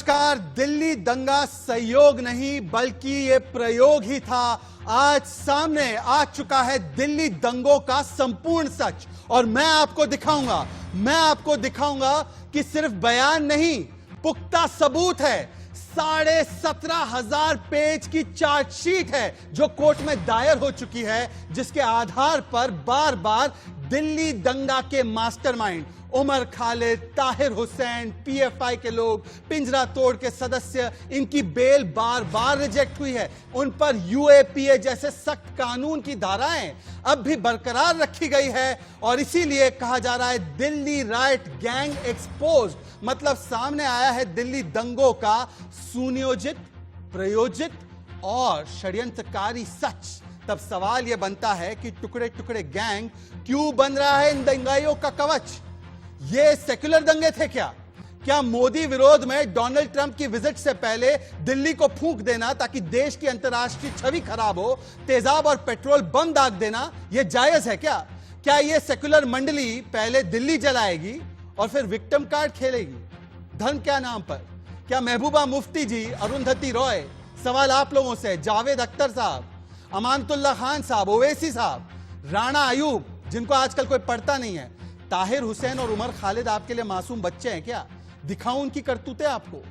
नमस्कार। दिल्ली दंगा संयोग नहीं बल्कि ये प्रयोग ही था। आज सामने आ चुका है दिल्ली दंगों का संपूर्ण सच और मैं आपको दिखाऊंगा कि सिर्फ बयान नहीं, पुख्ता सबूत है। 17,500 पेज की चार्जशीट है जो कोर्ट में दायर हो चुकी है, जिसके आधार पर बार बार दिल्ली दंगा के मास्टरमाइंड उमर खालिद, ताहिर हुसैन, पीएफआई के लोग, पिंजरा तोड़ के सदस्य, इनकी बेल बार बार रिजेक्ट हुई है। उन पर यूएपीए जैसे सख्त कानून की धाराएं अब भी बरकरार रखी गई है और इसीलिए कहा जा रहा है दिल्ली राइट गैंग एक्सपोज, मतलब सामने आया है दिल्ली दंगों का सुनियोजित, प्रयोजित और षड्यंत्रकारी सच। तब सवाल यह बनता है कि टुकड़े टुकड़े गैंग क्यों बन रहा है इन दंगाइयों का कवच? ये सेक्युलर दंगे थे क्या? क्या मोदी विरोध में डोनाल्ड ट्रंप की विजिट से पहले दिल्ली को फूंक देना ताकि देश की अंतर्राष्ट्रीय छवि खराब हो, तेजाब और पेट्रोल बम दाग देना, यह जायज है क्या? क्या यह सेक्युलर मंडली पहले दिल्ली जलाएगी और फिर विक्टिम कार्ड खेलेगी? धर्म क्या नाम पर? क्या महबूबा मुफ्ती जी, अरुंधति रॉय, सवाल आप लोगों से, जावेद अख्तर साहब, अमानतुल्लाह खान साहब, ओवैसी साहब, राणा अयूब, जिनको आजकल कोई पढ़ता नहीं है, ताहिर हुसैन और उमर खालिद आपके लिए मासूम बच्चे हैं क्या? दिखाऊं उनकी करतूतें आपको?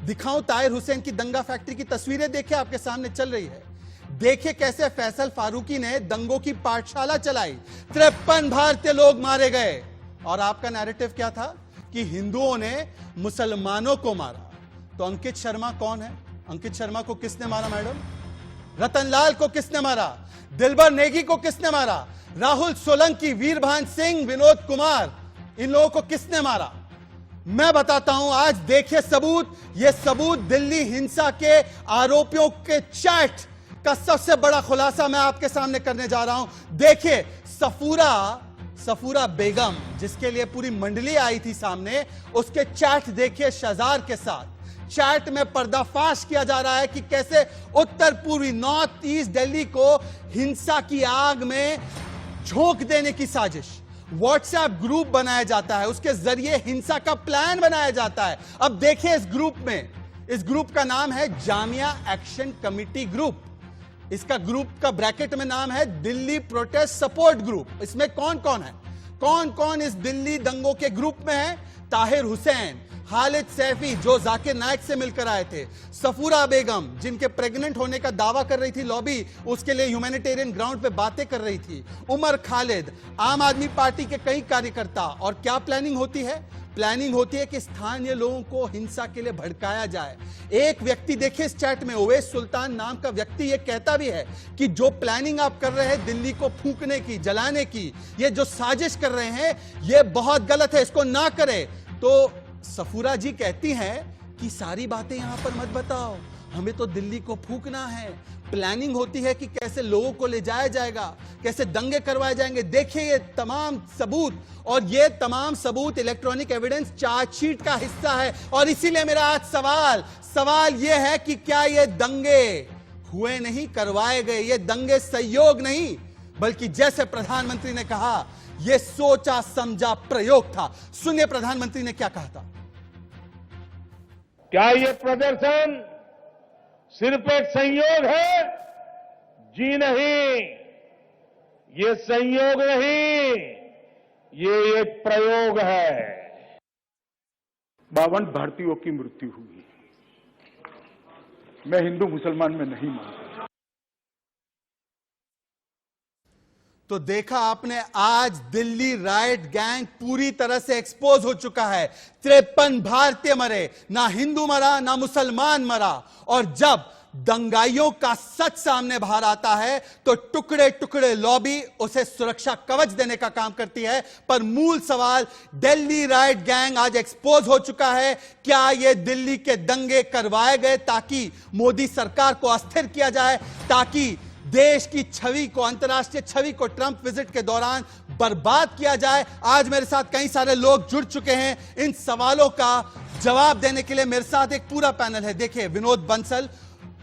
दिखाऊं ताहिर हुसैन की दंगा फैक्ट्री की तस्वीरें? देखिए आपके सामने चल रही है। देखिए कैसे फैसल फारूकी ने दंगों की पाठशाला चलाई, 53 भारतीय लोग मारे गए और आपका नैरेटिव क्या था कि हिंदुओं ने मुसलमानों को मारा। तो अंकित शर्मा कौन है? अंकित शर्मा को किसने मारा मैडम? रतनलाल को किसने मारा? दिलबर नेगी को किसने मारा? राहुल सोलंकी, वीरभान सिंह, विनोद कुमार, इन लोगों को किसने मारा? मैं बताता हूं। आज देखिए सबूत। यह सबूत दिल्ली हिंसा के आरोपियों के चैट का सबसे बड़ा खुलासा मैं आपके सामने करने जा रहा हूं। देखिए सफूरा बेगम, जिसके लिए पूरी मंडली आई थी सामने, उसके चैट देखिए शहजाद के साथ। चैट में पर्दाफाश किया जा रहा है कि कैसे उत्तर पूर्वी नॉर्थ ईस्ट दिल्ली को हिंसा की आग में झोंक देने की साजिश। व्हाट्सएप ग्रुप बनाया जाता है, उसके जरिए हिंसा का प्लान बनाया जाता है। अब देखिए इस ग्रुप का नाम है जामिया एक्शन कमिटी ग्रुप। इसका ग्रुप का ब्रैकेट में नाम है दिल्ली प्रोटेस्ट सपोर्ट ग्रुप। इसमें कौन कौन है? कौन कौन इस दिल्ली दंगों के ग्रुप में है? ताहिर हुसैन, खालिद सैफी जो जाकिर नायक से मिलकर आए थे, सफूरा बेगम जिनके प्रेग्नेंट होने का दावा कर रही थी लॉबी, उसके लिए ह्यूमैनिटेरियन ग्राउंड पे बातें कर रही थी, उमर खालिद, आम आदमी पार्टी के कई कार्यकर्ता। और क्या प्लानिंग होती है? प्लानिंग होती है कि स्थानीय लोगों को हिंसा के लिए भड़काया जाए। एक व्यक्ति देखिए इस चैट में, ओवैस सुल्तान नाम का व्यक्ति ये कहता भी है कि जो प्लानिंग आप कर रहे हैं दिल्ली को फूंकने की, जलाने की, ये जो साजिश कर रहे हैं ये बहुत गलत है, इसको ना करें। तो सफूरा जी कहती हैं कि सारी बातें यहां पर मत बताओ, हमें तो दिल्ली को फूंकना है। प्लानिंग होती है कि कैसे लोगों को ले जाया जाएगा, कैसे दंगे करवाए जाएंगे। देखिए ये तमाम सबूत, और ये तमाम सबूत इलेक्ट्रॉनिक एविडेंस चार्जशीट का हिस्सा है। और इसीलिए मेरा आज सवाल यह है कि क्या ये दंगे हुए नहीं, करवाए गए? ये दंगे संयोग नहीं बल्कि जैसे प्रधानमंत्री ने कहा, यह सोचा समझा प्रयोग था। सुनिए प्रधानमंत्री ने क्या कहा था। क्या ये प्रदर्शन सिर्फ एक संयोग है? जी नहीं, ये संयोग नहीं, ये एक प्रयोग है। 52 भारतीयों की मृत्यु हुई। मैं हिंदू मुसलमान में नहीं मानता। तो देखा आपने, आज दिल्ली राइट गैंग पूरी तरह से एक्सपोज हो चुका है। 53 भारतीय मरे, ना हिंदू मरा ना मुसलमान मरा। और जब दंगाइयों का सच सामने बाहर आता है तो टुकड़े टुकड़े लॉबी उसे सुरक्षा कवच देने का काम करती है। पर मूल सवाल, दिल्ली राइट गैंग आज एक्सपोज हो चुका है। क्या यह दिल्ली के दंगे करवाए गए ताकि मोदी सरकार को अस्थिर किया जाए, ताकि देश की छवि को, अंतर्राष्ट्रीय छवि को ट्रंप विजिट के दौरान बर्बाद किया जाए? आज मेरे साथ कई सारे लोग जुड़ चुके हैं इन सवालों का जवाब देने के लिए। मेरे साथ एक पूरा पैनल है। देखिए विनोद बंसल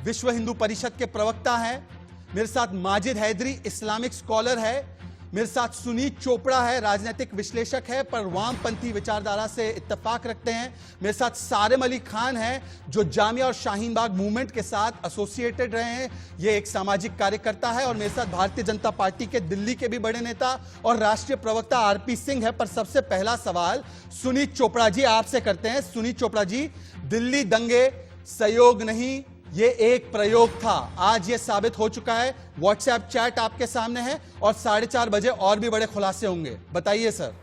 विश्व हिंदू परिषद के प्रवक्ता हैं, मेरे साथ माजिद हैदरी इस्लामिक स्कॉलर है, मेरे साथ सुनीत चोपड़ा है, राजनीतिक विश्लेषक है पर वामपंथी विचारधारा से इत्तेफाक रखते हैं। मेरे साथ सारिम अली खान है जो जामिया और शाहीन बाग मूवमेंट के साथ एसोसिएटेड रहे हैं, ये एक सामाजिक कार्यकर्ता है। और मेरे साथ भारतीय जनता पार्टी के दिल्ली के भी बड़े नेता और राष्ट्रीय प्रवक्ता आरपी सिंह है। पर सबसे पहला सवाल सुनीत चोपड़ा जी आपसे करते हैं। सुनीत चोपड़ा जी, दिल्ली दंगे सहयोग नहीं, ये एक प्रयोग था, आज ये साबित हो चुका है। व्हाट्सएप चैट आपके सामने है और 4:30 बजे और भी बड़े खुलासे होंगे, बताइए सर।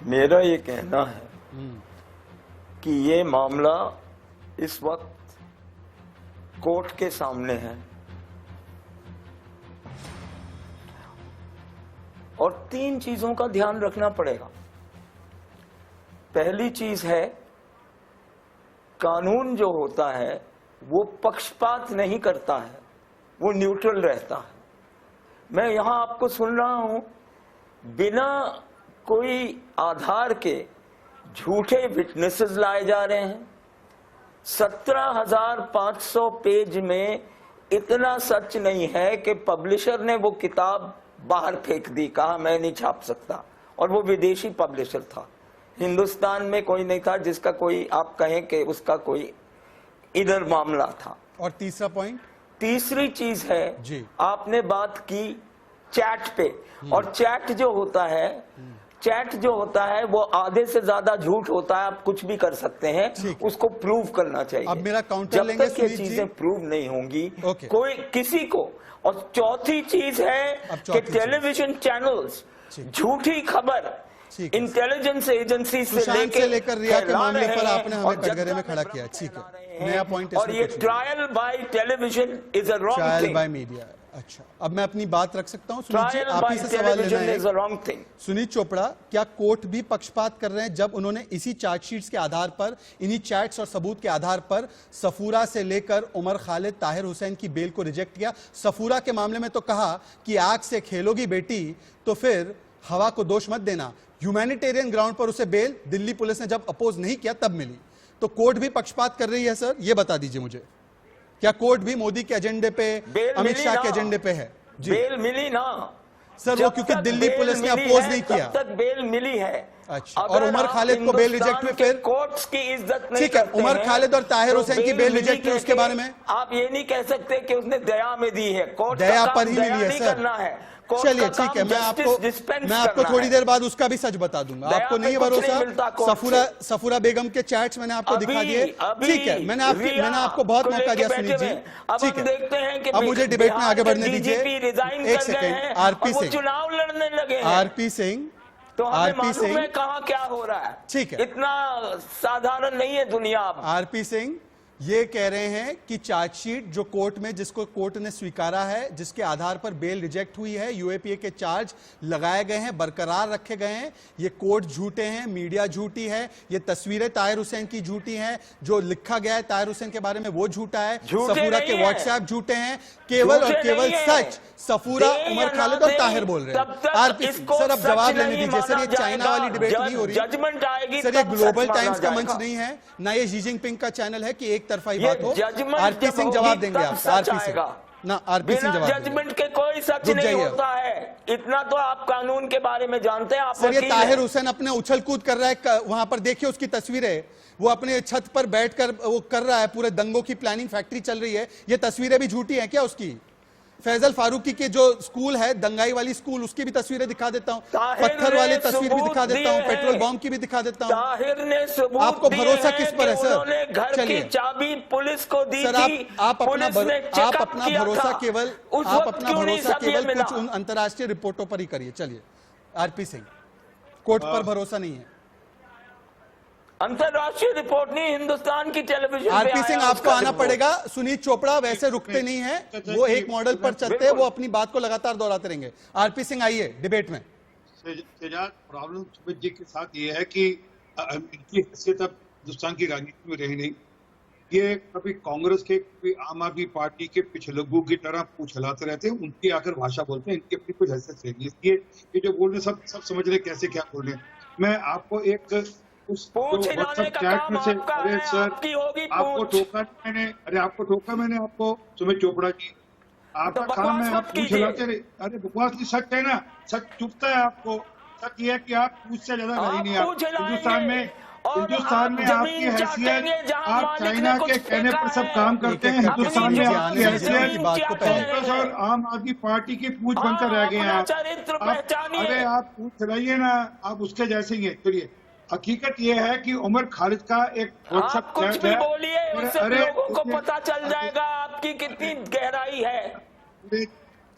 मेरा ये कहना है कि ये मामला इस वक्त कोर्ट के सामने है और 3 चीजों का ध्यान रखना पड़ेगा। पहली चीज है, कानून जो होता है वो पक्षपात नहीं करता है, वो न्यूट्रल रहता है। मैं यहां आपको सुन रहा हूं, बिना कोई आधार के झूठे विटनेसेस लाए जा रहे हैं। 17,500 पेज में इतना सच नहीं है कि पब्लिशर ने वो किताब बाहर फेंक दी, कहा मैं नहीं छाप सकता, और वो विदेशी पब्लिशर था। हिंदुस्तान में कोई नहीं था जिसका कोई आप कहें कि उसका कोई इधर मामला था। और तीसरा पॉइंट, तीसरी चीज है जी, आपने बात की चैट पे, और चैट जो होता है वो आधे से ज्यादा झूठ होता है। आप कुछ भी कर सकते हैं, उसको प्रूव करना चाहिए। अब मेरा काउंटर जब लेंगे तक ये चीजें प्रूव नहीं होंगी कोई किसी को। और चौथी चीज है कि टेलीविजन चैनल्स झूठी खबर इंटेलिजेंस एजेंसी से लेकर रिया के मामले पर आपने हमें कटघरे में खड़ा किया। ठीक है, नया पॉइंट। और ये trial by television is a wrong thing, trial by media. अच्छा, अब मैं अपनी बात रख सकता हूं? सुनीत जी, आप ही से सवाल लेना है। सुनीत चोपड़ा, क्या कोर्ट भी पक्षपात कर रहे हैं जब उन्होंने इसी चार्जशीट्स के आधार पर, इन्हीं चैट्स और सबूत के आधार पर सफूरा से लेकर उमर खालिद, ताहिर हुसैन की बेल को रिजेक्ट किया? सफूरा के मामले में तो कहा कि आग से खेलोगी बेटी तो फिर हवा को दोष मत देना। ह्यूमैनिटेरियन ग्राउंड पर उसे बेल दिल्ली पुलिस ने जब अपोज नहीं किया तब मिली। तो कोर्ट भी पक्षपात कर रही है सर, ये बता दीजिए मुझे। क्या कोर्ट भी मोदी के एजेंडे पे, अमित शाह के एजेंडे पे है? जी, बेल मिली ना सर, वो क्योंकि दिल्ली पुलिस ने अपोज नहीं किया, तब तक बेल मिली है। अच्छा, और उमर खालिद को बेल रिजेक्ट हुई, फिर कोर्ट्स की इज्जत नहीं। ठीक है, उमर खालिद और ताहिर हुसैन की बेल रिजेक्ट हुई, उसके बारे में आप ये नहीं कह सकते कि उसने दया में दी है। कोर्ट दया पर ही मिली है सर। चलिए ठीक है, मैं आपको थोड़ी देर बाद उसका भी सच बता दूंगा। आपको नहीं भरोसा? सफूरा बेगम के चैट्स मैंने आपको दिखा दिए। ठीक है, मैंने आपको बहुत मौका दिया सुनीत जी। ठीक है, अब मुझे डिबेट में आगे बढ़ने दीजिए। एक सेकेंड, आरपी सिंह, चुनाव लड़ने लगे। आरपी सिंह, तो आरपी सिंह, कहाँ क्या हो रहा है? ठीक है, इतना साधारण नहीं है दुनिया। आरपी सिंह ये कह रहे हैं कि चार्जशीट जो कोर्ट में, जिसको कोर्ट ने स्वीकारा है, जिसके आधार पर बेल रिजेक्ट हुई है, यूएपीए के चार्ज लगाए गए हैं, बरकरार रखे गए हैं, ये कोर्ट झूठे हैं, मीडिया झूठी है, ये तस्वीरें ताहिर हुसैन की झूठी हैं, जो लिखा गया है ताहिर हुसैन के बारे में वो झूठा है, सफूरा के व्हाट्सएप झूठे हैं, केवल और केवल सच सफूरा, उमर खालिद और ताहिर बोल रहे हैं। आरपी सर, अब जवाब लेने दीजिए सर, ये चाइना वाली डिबेट नहीं हो रही जजमेंट आएगी सर, ये ग्लोबल टाइम्स का मंच नहीं है, ना ये शी जिनपिंग का चैनल है कि एक तरफा ही बात हो। आरपी सिंह जवाब देंगे आप। आरपी सिंह ना, आरपी सिंह जवाब जजमेंट के कोई सच नहीं होता है, इतना तो आप कानून के बारे में जानते हैं। आप सर, ये ताहिर हुसैन अपने उछल कूद कर रहा है, वहां पर देखिए उसकी तस्वीरें, वो अपने छत पर बैठकर वो कर रहा है, पूरे दंगों की प्लानिंग फैक्ट्री चल रही है। ये तस्वीरें भी झूठी हैं क्या उसकी? फैजल फारूकी के जो स्कूल है, दंगाई वाली स्कूल, उसकी भी तस्वीरें दिखा देता हूं, पत्थर वाली तस्वीर भी दिखा देता हूं, पेट्रोल बॉम्ब की भी दिखा देता हूं। ताहिर ने सबूत आपको भरोसा किस पर है सर? घर की चाबी पुलिस को दी सर, आप अपना भरोसा केवल कुछ उन अंतर्राष्ट्रीय रिपोर्टों पर ही करिए। चलिए आरपी सिंह, कोर्ट पर भरोसा नहीं है। अंतरराष्ट्रीय रिपोर्ट नहीं, हिंदुस्तान की टेलीविजन। आरपी सिंह, आपको आना पड़ेगा। सुनीत चोपड़ा वैसे रुकते नहीं है, वो एक मॉडल पर चलते हैं, वो अपनी बात को लगातार दोहराते रहेंगे। आरपी सिंह आइए डिबेट में। प्रॉब्लम सुमित जी के साथ ये है कि इनकी हैसियत अब हिंदुस्तान की राजनीति में रही नहीं। ये कभी कांग्रेस के, कभी आम आदमी पार्टी के पिछलग्गू की तरह पूछ हिलाते रहते हैं, उनकी आकर भाषा बोलते हैं, इनकी अपनी कुछ हैसियत नहीं। इसलिए ये जो बोल रहे सब समझ रहे कैसे क्या बोल रहे हैं। मैं आपको एक उस व्हाट्सएप चैट में से, अरे सर आपको टोका मैंने, आपको सुमित चोपड़ा जी, आपका तो काम बकवास है, मत आप पूछ कीजिए। लाते रहे। अरे बकवास नहीं, सच है ना, सच चुभता है आपको। सच ये है कि आप पूछ से ज्यादा रही नहीं। आप पूछ लाएंगे हिंदुस्तान में और आपकी आप हैसियत, जमीन जहां आप मालिक ने चाइना कुछ के कहने पर फेंका सब है। काम करते हैं। एक-एक करके हिंदुस्तान में समझिए, आपकी आनंद जी, हैसियत उनकी बात को पहले। कांग्रेस और आम आदमी पार्टी की पूछ बनकर रह गए हैं अपना आप। चरित्र आप पहचानिए। अरे आप पूछ रहिए ना, आप उसके जैसे ही हैं। चलिए, हकीकत ये है कि उमर खालिद का एक व्हाट्सएप आप कुछ चैट भी है। बोलिए, उससे अरे लोगों को देखिए, पता चल जाएगा आपकी कितनी गहराई है।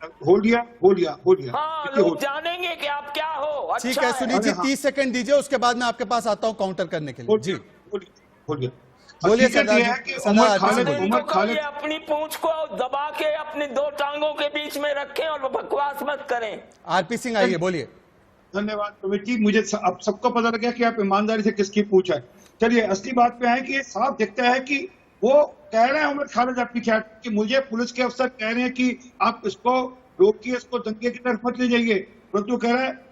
हो लिया। हाँ, देखिए, लोग जानेंगे कि आप क्या हो। अच्छा ठीक है सुनील जी, अरे हाँ। 30 सेकंड दीजिए, उसके बाद मैं आपके पास आता हूं काउंटर करने के लिए। जी बोलिए। बोलिए हकीकत सरदार ये जी, है कि सरदार उमर आरपी खालिद सिंह बोलिए। उमर खालिद अपनी पूंछ को दबा के अपनी दो टांगों के बीच में रखें और बकवास मत करें। आरपी सिंह आइए, बोलिए। धन्यवाद कमेटी, मुझे अब सबको पता लग गया कि आप ईमानदारी से किसकी पूछ है। चलिए असली बात पे आए कि ये साफ दिखता है कि वो कह रहे हैं उमर खालिद अपनी चैट कि मुझे पुलिस के अफसर कह रहे हैं कि आप इसको रोकिए, इसको दंगे की तरफ मत ले जाइए, परंतु कह रहा है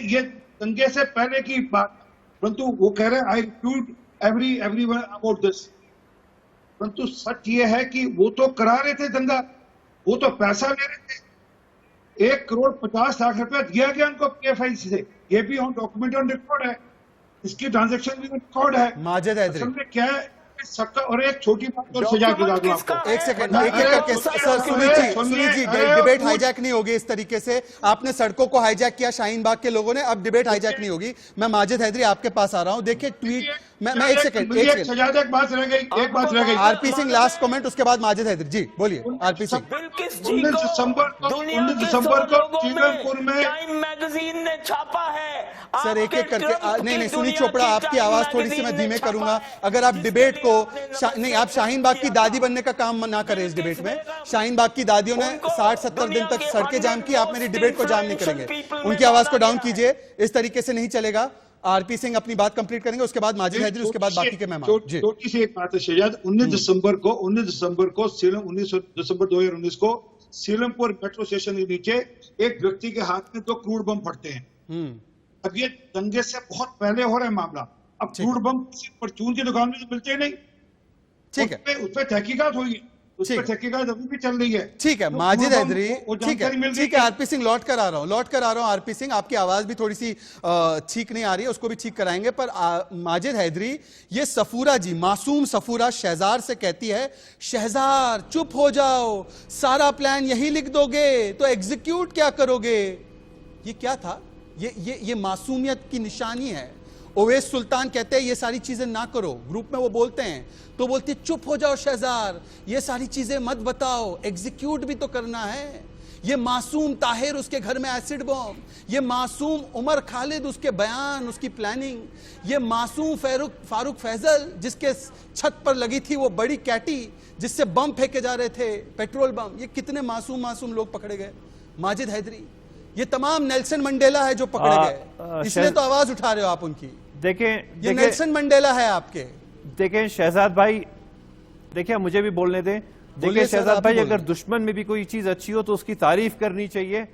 ये दंगे से पहले की बात, परंतु वो कह रहे हैं आई रिफ्यूट एवरीवन अबाउट दिस। परंतु सच ये है कि वो तो करा रहे थे दंगा, वो तो पैसा ले रहे थे। 1,50,00,000 रुपया दिया गया उनको PFI से, ये भी ऑन डॉक्यूमेंट ऑन रिकॉर्ड है, इसकी ट्रांजैक्शन भी रिकॉर्ड है। माजिद हैदरी, असल में क्या है सबका। और एक छोटी बात और सजा बता दूं आपको, एक सेकंड, अरे, एक एक करके। अरे, सर सुनील जी, अरे, डिबेट पूछ- हाईजैक नहीं होगी इस तरीके से। आपने सड़कों को हाईजैक किया शाहीन बाग के लोगों ने, अब डिबेट हाईजैक नहीं होगी। मैं माजिद हैदरी आपके पास आ रहा हूं। देखिए ट्वीट, मैं एक सेकंड सजाद, एक बात रह गई। आरपी सिंह लास्ट कमेंट, उसके बाद माजिद हैदरी जी बोलिए। आरपी सिंह, 19 दिसंबर को सीरमपुर में टाइम मैगजीन ने छापा है। सर एक एक करके नहीं दुनिया सुनील की चोपड़ा, आपकी टाइम आवाज थोड़ी सी मैं मैगजीन ने धीमे छापा करूंगा। है, अगर आप जिसके डिबेट को लिए आपने नहीं, आप शाहीन बाग की दादी बनने का काम ना करें इस डिबेट में। शाहीन बाग की दादियों ने 60-70 दिन तक सड़कें जाम की, आप मेरी डिबेट को जाम नहीं करेंगे। उनकी आवाज को डाउन कीजिए, इस तरीके से नहीं चलेगा। आरपी सिंह अपनी बात कंप्लीट करेंगे, उसके बाद माजिद हैदरी, उसके बाद बाकी के मेहमान। जी छोटी सी एक बात है शहजाद, 19 दिसंबर को 19 दिसंबर 2019 को सीलमपुर मेट्रो स्टेशन के नीचे एक व्यक्ति के हाथ में 2 क्रूड बम फटते हैं। अब ये दंगे से बहुत पहले हो रहा है मामला। अब क्रूड बम किसी परचून की दुकान में तो मिलते ही नहीं। ठीक है, उस पर तहकीकात हुई है, उस पर तहकीकात अभी भी चल रही है। ठीक है तो माजिद क्रूड बम हैदरी, को ठीक जानकारी मिल है, गई ठीक है। आरपी सिंह लौट कर आ रहा हूं। आरपी सिंह, आपकी आवाज भी थोड़ी सी ठीक नहीं आ रही है, उसको भी ठीक कराएंगे। पर माजिद हैदरी, ये सफूरा जी, मासूम सफूरा शहजार से कहती है, शहजार चुप हो जाओ, सारा प्लान यही लिख दोगे तो एग्जीक्यूट क्या करोगे। ये क्या था? ये मासूमियत की निशानी है। ओवैस सुल्तान कहते हैं ये सारी चीजें ना करो, ग्रुप में वो बोलते हैं तो बोलती है चुप हो जाओ शहजार, ये सारी चीजें मत बताओ, एग्जीक्यूट भी तो करना है। ये मासूम ताहिर, उसके घर में एसिड बॉम्ब, ये मासूम उमर खालिद, उसके बयान, उसकी प्लानिंग, ये मासूम फारूक फैजल जिसके छत पर लगी थी वो बड़ी कैटी जिससे बम फेंके जा रहे थे, पेट्रोल बम। ये कितने मासूम लोग पकड़े गए। माजिद हैदरी, ये तमाम नेल्सन मंडेला है जो पकड़े गए, इसलिए तो आवाज उठा रहे हो आप उनकी। ये नेल्सन मंडेला है आपके। देखें शहजाद भाई, देखिए मुझे भी बोलने दें। देखिए शहजाद भाई, अगर दुश्मन में भी कोई चीज अच्छी हो तो उसकी तारीफ करनी चाहिए।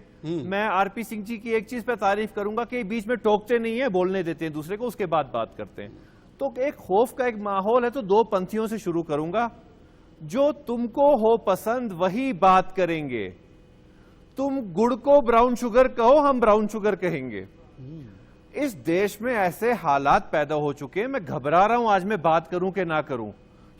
मैं आरपी सिंह जी की एक चीज पे तारीफ करूंगा कि बीच में टोकते नहीं है, बोलने देते हैं दूसरे को, उसके बाद बात करते हैं। तो एक खौफ का एक माहौल है, तो 2 पंथियों से शुरू करूंगा। जो तुमको हो पसंद वही बात करेंगे, तुम गुड़ को ब्राउन शुगर कहो, हम ब्राउन शुगर कहेंगे। इस देश में ऐसे हालात पैदा हो चुके हैं, मैं घबरा रहा हूं आज मैं बात करूं कि ना करूं,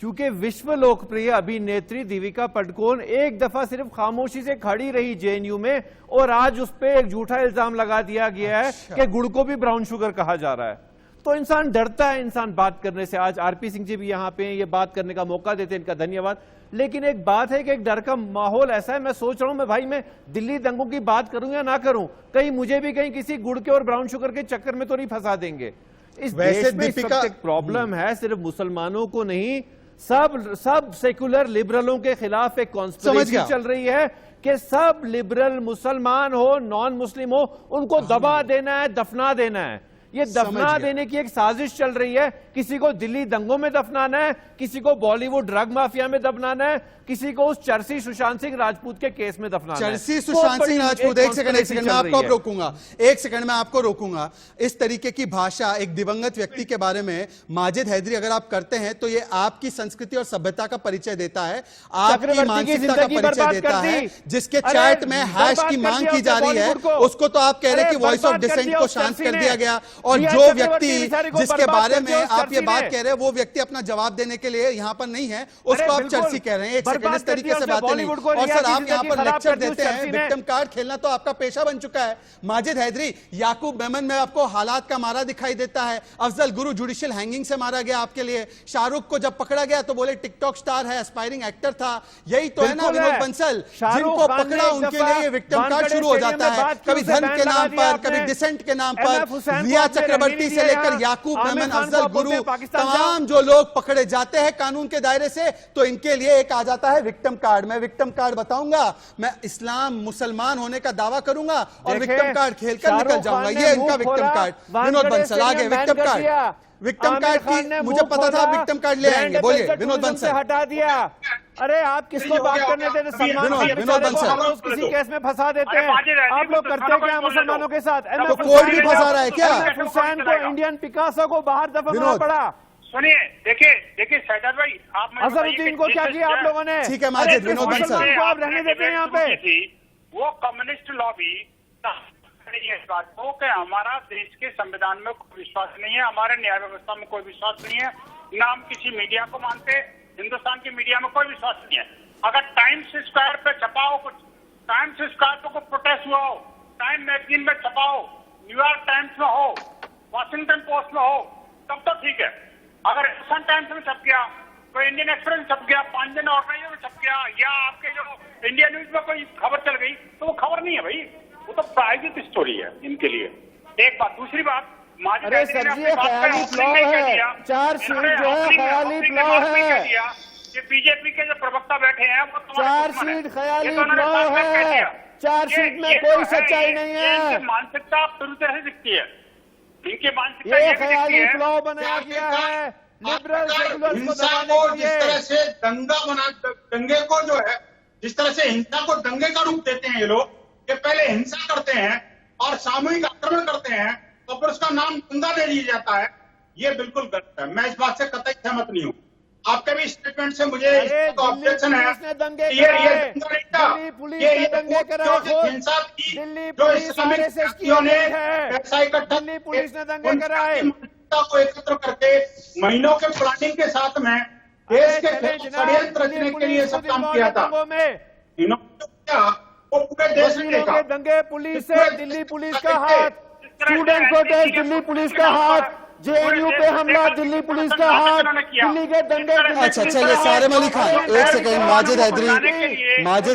क्योंकि विश्व लोकप्रिय अभिनेत्री दीपिका पादुकोण एक दफा सिर्फ खामोशी से खड़ी रही JNU में, और आज उस पर एक झूठा इल्जाम लगा दिया गया है कि गुड़ को भी ब्राउन शुगर कहा जा रहा है। तो इंसान डरता है इंसान बात करने से। आज आरपी सिंह जी भी यहाँ पे ये बात करने का मौका देते हैं, इनका धन्यवाद। लेकिन एक बात है कि एक डर का माहौल ऐसा है, मैं सोच रहा हूं मैं दिल्ली दंगों की बात करूं या ना करूं, कहीं मुझे भी कहीं किसी गुड़ के और ब्राउन शुगर के चक्कर में तो नहीं फंसा देंगे। इस देश में एक प्रॉब्लम है, सिर्फ मुसलमानों को नहीं, सब सेकुलर लिबरलों के खिलाफ एक कॉन्स्पिरेसी चल रही है कि सब लिबरल मुसलमान हो नॉन मुस्लिम हो उनको दबा देना है, दफना देना है। ये दफना गया। देने की एक साजिश चल रही है। किसी को दिल्ली दंगों में दफनाना है, किसी को बॉलीवुड ड्रग माफिया में दफनाना है, किसी को उस चर्सी सुशांत सिंह राजपूत के केस में दफनाना है। चर्सी सुशांत सिंह राजपूत, एक सेकंड मैं आपको अब रोकूंगा, एक सेकंड में आपको रोकूंगा। इस तरीके की भाषा एक दिवंगत व्यक्ति के बारे में माजिद हैदरी अगर आप करते हैं तो ये आपकी संस्कृति और सभ्यता का परिचय देता है, आपकी मानसिकता का परिचय देता है। जिसके चैट में हैश की मांग की जा रही है उसको तो आप कह रहे हैं कि वॉइस ऑफ डिसेंट को शांत कर दिया गया, और जो व्यक्ति जिसके बारे में आप ये बात कह रहे हैं वो व्यक्ति अपना जवाब देने के लिए यहां पर नहीं है, उसको आप चर्सी कह रहे हैं। एक सेकंड, इस तरीके से बातें नहीं। और सर आप यहां पर लेक्चर देते हैं, विक्टिम कार्ड खेलना तो आपका पेशा बन चुका है। माजिद हैदरी, याकूब मेमन में आपको हालात का मारा दिखाई देता है, अफजल गुरु जुडिशियल हैंगिंग से मारा गया आपके लिए, शाहरुख को जब पकड़ा गया तो बोले टिकटॉक स्टार है, एस्पायरिंग एक्टर था। यही तो है ना विनोद बंसल, जिनको पकड़ा उनके लिए विक्टिम कार्ड शुरू हो जाता है, कभी धन के नाम पर, कभी डिसेंट के नाम पर। रिया चक्रवर्ती से लेकर याकूब मेमन, अफजल गुरु, तमाम जो लोग पकड़े जाते हैं कानून के दायरे से, तो इनके लिए एक आ जाता है विक्टिम कार्ड। मैं विक्टिम कार्ड बताऊंगा, मैं इस्लाम मुसलमान होने का दावा करूंगा और विक्टिम कार्ड खेलकर निकल जाऊंगा। ये इनका विक्टिम कार्ड। विनोद बंसल आगे विक्टिम कार्ड, विक्टिम कार्ड की मुझे पता था विक्टिम कार्ड ले आएंगे। बोलिए विनोद बंसल। हटा दिया। अरे आप किसको बात करने देते? विनोद बंसल किसी केस में फंसा देते हैं। आप लोग करते क्या मुसलमानों के साथ? तो कोर्ट भी फंसा रहा है क्या? हुसैन को, इंडियन पिकासो को बाहर दफनाना पड़ा। सुनिए, देखिए शहजाद भाई, आप अजहरुद्दीन को क्या किया आप लोगों ने? ठीक है माजिद, विनोद बंसल को आप रहने देते हैं यहाँ पे। वो कम्युनिस्ट लॉबी इस बात को कि हमारा देश के संविधान में कोई विश्वास नहीं है, हमारे न्याय व्यवस्था में कोई विश्वास नहीं है, ना हम किसी मीडिया को मानते, हिंदुस्तान की मीडिया में कोई विश्वास नहीं है। अगर टाइम्स स्क्वायर पे छपाओ कुछ, टाइम्स स्क्वायर पे कोई प्रोटेस्ट हुआ हो, टाइम मैगजीन में छपाओ, न्यूयॉर्क टाइम्स में हो, वॉशिंगटन पोस्ट में हो, तब तो ठीक है। अगर हिंदुस्तान टाइम्स में छप गया, कोई इंडियन एक्सप्रेस में छप गया, पांचजन ऑर्गेनाइजर में छप गया, या आपके जो इंडिया न्यूज में कोई खबर चल गई, तो वो खबर नहीं है भाई, वो तो प्राइवेट स्टोरी है इनके लिए। एक बात, दूसरी बात, अरे सर जी ये ख्याली प्लाव है, चार्जशीट जो है ख्याली प्लाव है, कि बीजेपी के जो प्रवक्ता बैठे हैं वो चार्जशीट ख्याली प्लाव है, चार्जशीट में कोई सच्चाई नहीं है। मानसिकता पूरी तरह से दिखती है, इनकी मानसिकता ये ख्याली प्लाव बनाया गया है लिबरल सेकुलर को दबाने के लिए। जिस तरह से दंगे को जो है, जिस तरह से हिंसा को दंगे का रूप देते हैं ये लोग, कि पहले हिंसा करते हैं और सामूहिक आक्रमण करते हैं और फिर उसका नाम दंगा दे दिया जाता है, ये बिल्कुल गलत है। मैं इस बात से कतई सहमत नहीं हूँ। आपके भी स्टेटमेंट से मुझे ऑब्जेक्शन है। ये दंगे कराए, हिंसा की जो इस्लामिक शक्तियों ने पैसा इकट्ठा पुलिस ने दंगे कराए, को एकत्र करके महीनों के प्लानिंग के साथ में देश के षड्यंत्र रचने के लिए सब काम किया था। इन्होंने क्या वो पूरे देश में देखा। दंगे पुलिस से, दिल्ली पुलिस का हाथ, स्टूडेंट प्रोटेस्ट दिल्ली पुलिस का हाथ, जेएनयू पे हमला दिल्ली पुलिस का हाथ, दिल्ली के दंगे। अच्छा चलिए सारिम अली खान एक सेकंड, माजिद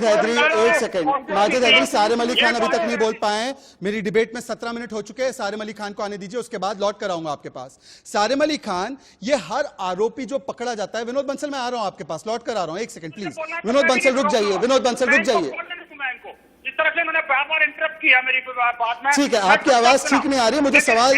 हैदरी एक सेकंड, माजिद हैदरी सारिम अली खान अभी तक नहीं बोल पाए हैं। मेरी डिबेट में 17 मिनट हो चुके हैं, सारिम अली खान को आने दीजिए, उसके बाद लौट कर आऊंगा आपके पास। सारिम अली खान, ये हर आरोपी जो पकड़ा जाता है, विनोद बंसल मैं आ रहा हूं आपके पास, लौट कर आ रहा हूं, एक सेकंड प्लीज। विनोद बंसल रुक जाइए, विनोद बंसल रुक जाइए। इस तरह से उन्होंने बार-बार इंटरप्ट किया मेरी बात में। ठीक है, आपकी आवाज ठीक नहीं आ रही, मुझे सवाल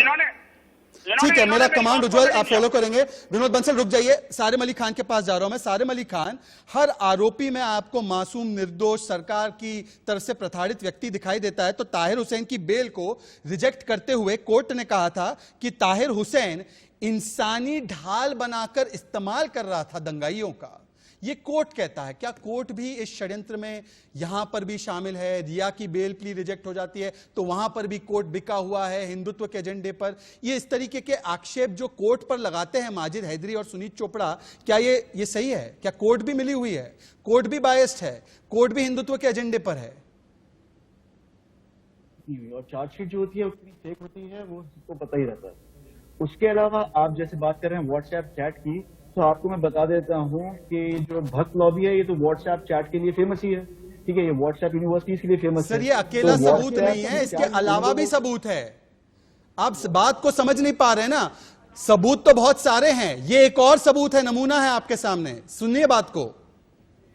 ठीक है, मेरा कमांड उज्जवल आप फॉलो करेंगे। विनोद बंसल रुक जाइए, सारिम अली खान के पास जा रहा हूं मैं। सारिम अली खान, हर आरोपी में आपको मासूम, निर्दोष, सरकार की तरफ से प्रताड़ित व्यक्ति दिखाई देता है, तो ताहिर हुसैन की बेल को रिजेक्ट करते हुए कोर्ट ने कहा था कि ताहिर हुसैन इंसानी ढाल बनाकर इस्तेमाल कर रहा था दंगाइयों का। ये कोर्ट कहता है, क्या कोर्ट भी इस षड्यंत्र में यहां पर भी शामिल है? रिया की बेल प्ली रिजेक्ट हो जाती है तो वहां पर भी कोर्ट बिका हुआ है हिंदुत्व के एजेंडे पर। ये इस तरीके के आक्षेप जो कोर्ट पर लगाते हैं माजिद हैदरी और सुनीत चोपड़ा, क्या ये सही है? क्या कोर्ट भी मिली हुई है, कोर्ट भी बायस्ड है, कोर्ट भी हिंदुत्व के एजेंडे पर है? और चार्जशीट जो होती है उसकी फेक होती है, वो सबको पता ही रहता है। उसके अलावा आप जैसे बात कर रहे हैं व्हाट्सएप चैट की, तो आपको मैं बता देता हूं कि जो भक्त लॉबी है ये तो व्हाट्सएप चैट के लिए फेमस ही है, ठीक है, ये व्हाट्सएप यूनिवर्सिटी के लिए फेमस है। सर ये अकेला तो सबूत नहीं है, इसके अलावा भी सबूत है। आप बात को समझ नहीं पा रहे ना, सबूत तो बहुत सारे हैं, ये एक और सबूत है, नमूना है आपके सामने, सुनिए बात को।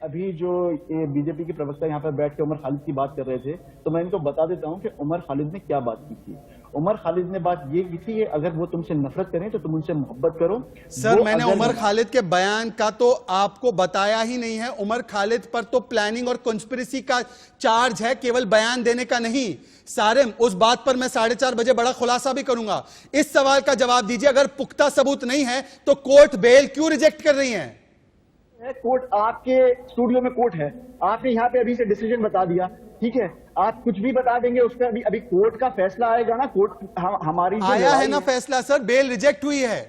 अभी जो ये बीजेपी के प्रवक्ता यहाँ पर बैठ के उमर खालिद की बात कर रहे थे, तो मैं इनको बता देता हूँ कि उमर खालिद ने क्या बात की थी। उमर खालिद ने बात ये की थी, अगर वो तुमसे नफरत करें तो तुम उनसे मोहब्बत करो। सर वो मैंने अगर- उमर खालिद के बयान का तो आपको बताया ही नहीं है। उमर खालिद पर तो प्लानिंग और कॉन्स्पिरेसी का चार्ज है, केवल बयान देने का नहीं। सारे उस बात पर मैं 4:30 बजे बड़ा खुलासा भी करूंगा। इस सवाल का जवाब दीजिए, अगर पुख्ता सबूत नहीं है तो कोर्ट बेल क्यों रिजेक्ट कर रही है? कोर्ट आपके स्टूडियो में कोर्ट है, आपने यहाँ पे अभी से डिसीजन बता दिया, ठीक है, आप कुछ भी बता देंगे उस पर अभी कोर्ट का फैसला आएगा ना। कोर्ट हमारी जो आया है लड़ाई ना फैसला सर, बेल रिजेक्ट हुई है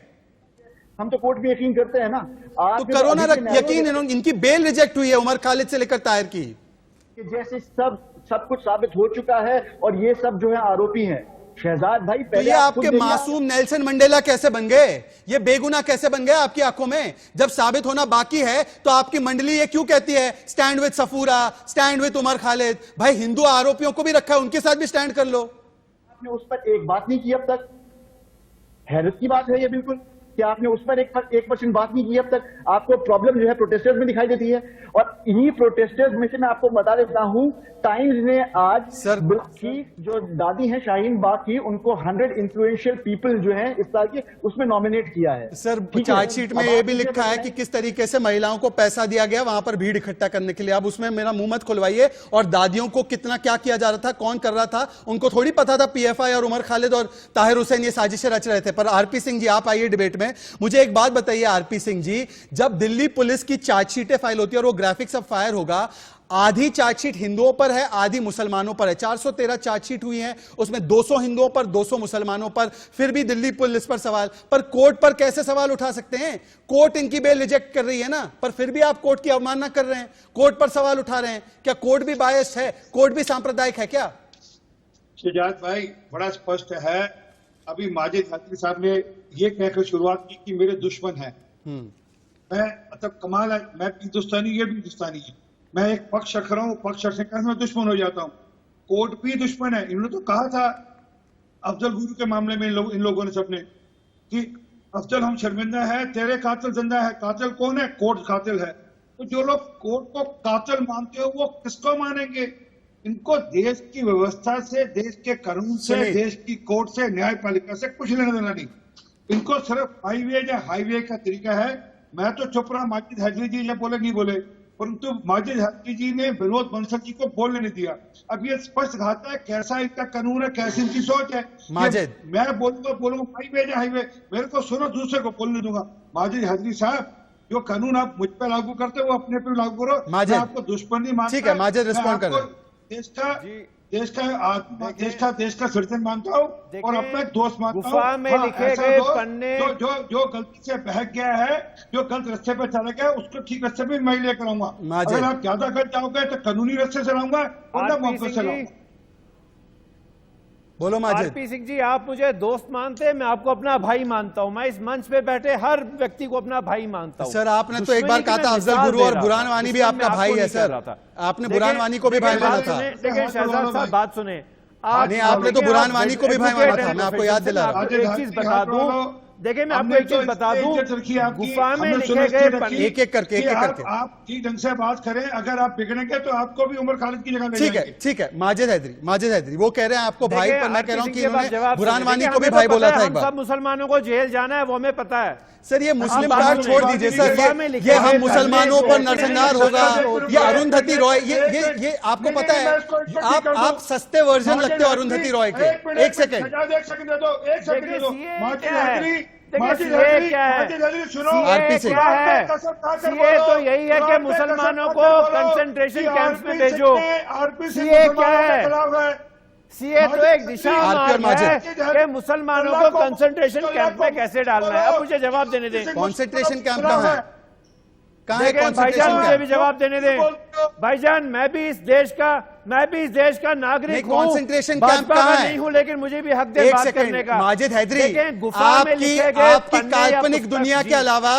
हम तो कोर्ट में यकीन करते हैं ना। आप तो करो ना यकीन, इनकी बेल रिजेक्ट हुई है उमर खालिद से लेकर ताहिर की। कि जैसे सब कुछ साबित हो चुका है और ये सब जो है आरोपी हैं। शहजाद भाई तो पहले ये आप खुद आपके देखिए, मासूम नेल्सन मंडेला कैसे बन गए? ये बेगुनाह कैसे बन गए आपकी आंखों में? जब साबित होना बाकी है तो आपकी मंडली ये क्यों कहती है stand with Safoora, stand with Umar Khalid? भाई हिंदू आरोपियों को भी रखा है, उनके साथ भी स्टैंड कर लो। आपने उस पर एक बात नहीं की अब तक। हैरत की बात है ये बिल्कुल कि आपने उस पर 1% बात नहीं की अब तक। आपको प्रॉब्लम जो है प्रोटेस्टर्स में दिखाई देती है, और इन्हीं प्रोटेस्टर्स में से मैं आपको बता देता हूं, टाइम्स ने आज सर की जो दादी हैं शाहीन बाग की, उनको 100 इन्फ्लुएंशियल पीपल जो हैं इस साल के, उसमें नॉमिनेट किया है। सर ठीक है? चार्जशीट में अब ये आप भी मुझे लिखा है बताएं- कि किस तरीके से महिलाओं को पैसा दिया गया वहां पर भीड़ इकट्ठा करने के लिए। अब उसमें मेरा मुंह मत खुलवाइए। और दादियों को कितना क्या किया जा रहा था, कौन कर रहा था, उनको थोड़ी पता था पीएफआई और उमर खालिद और ताहिर हुसैन ये साजिशें रच रहे थे। पर आरपी सिंह जी आप आइए डिबेट में। मुझे एक बात बताइए आरपी सिंह जी, जब दिल्ली पुलिस की चार्जशीटें फाइल होती है और वो ग्राफिक्स अब फायर होगा, आधी चार्जशीट हिंदुओं पर है, आधी मुसलमानों पर है। 413 चार्जशीट हुई है, उसमें 200 हिंदुओं पर, 200 मुसलमानों पर। फिर भी दिल्ली पुलिस पर सवाल, पर कोर्ट पर कैसे सवाल उठा सकते हैं? कोर्ट इनकी बेल रिजेक्ट कर रही है ना, पर फिर भी आप कोर्ट की अवमानना कर रहे हैं, कोर्ट पर सवाल उठा रहे हैं। क्या कोर्ट भी बायस्ड है? कोर्ट भी सांप्रदायिक है क्या? शहजाद भाई बड़ा स्पष्ट है। अभी माजिद हाथी साहब ने ये कहकर शुरुआत की कि मेरे दुश्मन हैं। मैं मतलब कमाल है, मैं भी हिंदुस्तानी, ये भी हिंदुस्तानी है। मैं एक पक्ष रख रहा हूँ, पक्ष रखने का मैं दुश्मन हो जाता हूँ। कोर्ट भी दुश्मन है। इन्होंने तो कहा था अफजल गुरु के मामले में इन लोगों ने सबने कि अफजल हम शर्मिंदा है, तेरे कातिल जिंदा है। कातिल कौन है? कोर्ट कातिल है। तो जो लोग कोर्ट को कातिल मानते हो वो किसको मानेंगे? इनको देश की व्यवस्था से, देश के कानून से, देश की कोर्ट से, न्यायपालिका से कुछ लेना देना नहीं। इनको सिर्फ हाईवे या हाईवे का तरीका है। मैं तो चुप रहा, माजिद हैदरी जी जब बोले नहीं बोले, परंतु माजिद हैदरी जी ने विनोद बंसल जी को बोलने नहीं दिया। अब ये स्पष्ट दिखाता है कैसा इनका कानून है, कैसी इनकी सोच है। माजिद मैं बोलूंगा हाईवे या हाईवे, मेरे को सुनो, दूसरे को बोलने दूंगा। माजिद हैदरी साहब, जो कानून आप मुझ पर लागू करते हो वो अपने पे लागू करो। माजिद, मैं आपको दुश्मन नहीं मानता। ठीक है माजिद रिस्पॉन्ड कर रहे हैं। देश का सिटीजन मानता हूँ और अपना दोस्त मानता हूँ। गुफा में लिखे ऐसा गए दोस्त पन्ने, जो गलती से बहक गया है, जो गलत रास्ते पर चला गया, उसको ठीक रास्ते पे मैं लेकर आऊंगा। अगर आप ज्यादा गलत जाओगे तो कानूनी रास्ते से लाऊंगा, वरना वापस से लाऊंगा। बोलो माजिद। आरपी सिंह जी, आप मुझे दोस्त मानते हैं, मैं आपको अपना भाई मानता हूं। मैं इस मंच पे बैठे हर व्यक्ति को अपना भाई मानता हूं। सर आपने तो एक बार कहा था अफजल गुरु और बुरहान वानी भी आपका भाई है। सर आपने बुरहान वानी को भी भाई माना था। लेकिन शहजाद साहब बात सुने, नहीं आपने तो बुरहान वानी को भी भाई माना था। मैं आपको याद दिला रहा हूं। एक चीज बता दूं, देखिए मैं आपको एक चीज बता दूं, गुफा में लिखे गए पन्ने, एक एक करके आप ठीक ढंग से बात करें। अगर आप बिगड़ेंगे तो आपको भी उमर खालिद की जगह ले ठीक है, जाएंगे। ठीक है। माजिद हैदरी वो कह रहे हैं आपको भाई, पर मैं कह रहा हूं कि इन्होंने जवाब बुरहान सुनिए। वानी देखिए, को भी हमें भाई तो बोला पता था है, एक हम बार। सब मुसलमानों को जेल जाना है, वो हमें पता है। सर ये मुस्लिम बात कार्ड सुनिए। छोड़ दीजिए सर, गुफा में लिखे ये हम गए मुसलमानों पन्ने पर को नरसंहार होगा। ये अरुंधति रॉय, ये आपको पता है, आप सस्ते वर्जन लगते हो अरुंधति रॉय के। एक सेकंड, एक सेकंड दे दो, एक सेकंड दे दो। आरपी सिंह, सीए तो यही है कि मुसलमानों को कंसंट्रेशन कैंप्स में भेजो। सीए क्या है? सीए तो एक दिशा मार्ग है कि मुसलमानों को कंसंट्रेशन कैंप में कैसे डालना है। अब मुझे जवाब देने दें। कॉन्सेंट्रेशन कैंप कहाँ है? कहाँ है भाईजान, कॉन्सेंट्रेशन मुझे भी कैंप? जवाब देने दें। भाईजान, मैं भी इस देश का नागरिक हूँ, कॉन्सेंट्रेशन कैंप भाजपा कहाँ का है? नहीं हूँ, लेकिन मुझे भी हक दे एक बात करने सेकंड का। माजिद हैदरी, देखें, गुफा में लिखे गए आपकी पन्ने या काल्पनिक पुस्तक दुनिया जी। के अलावा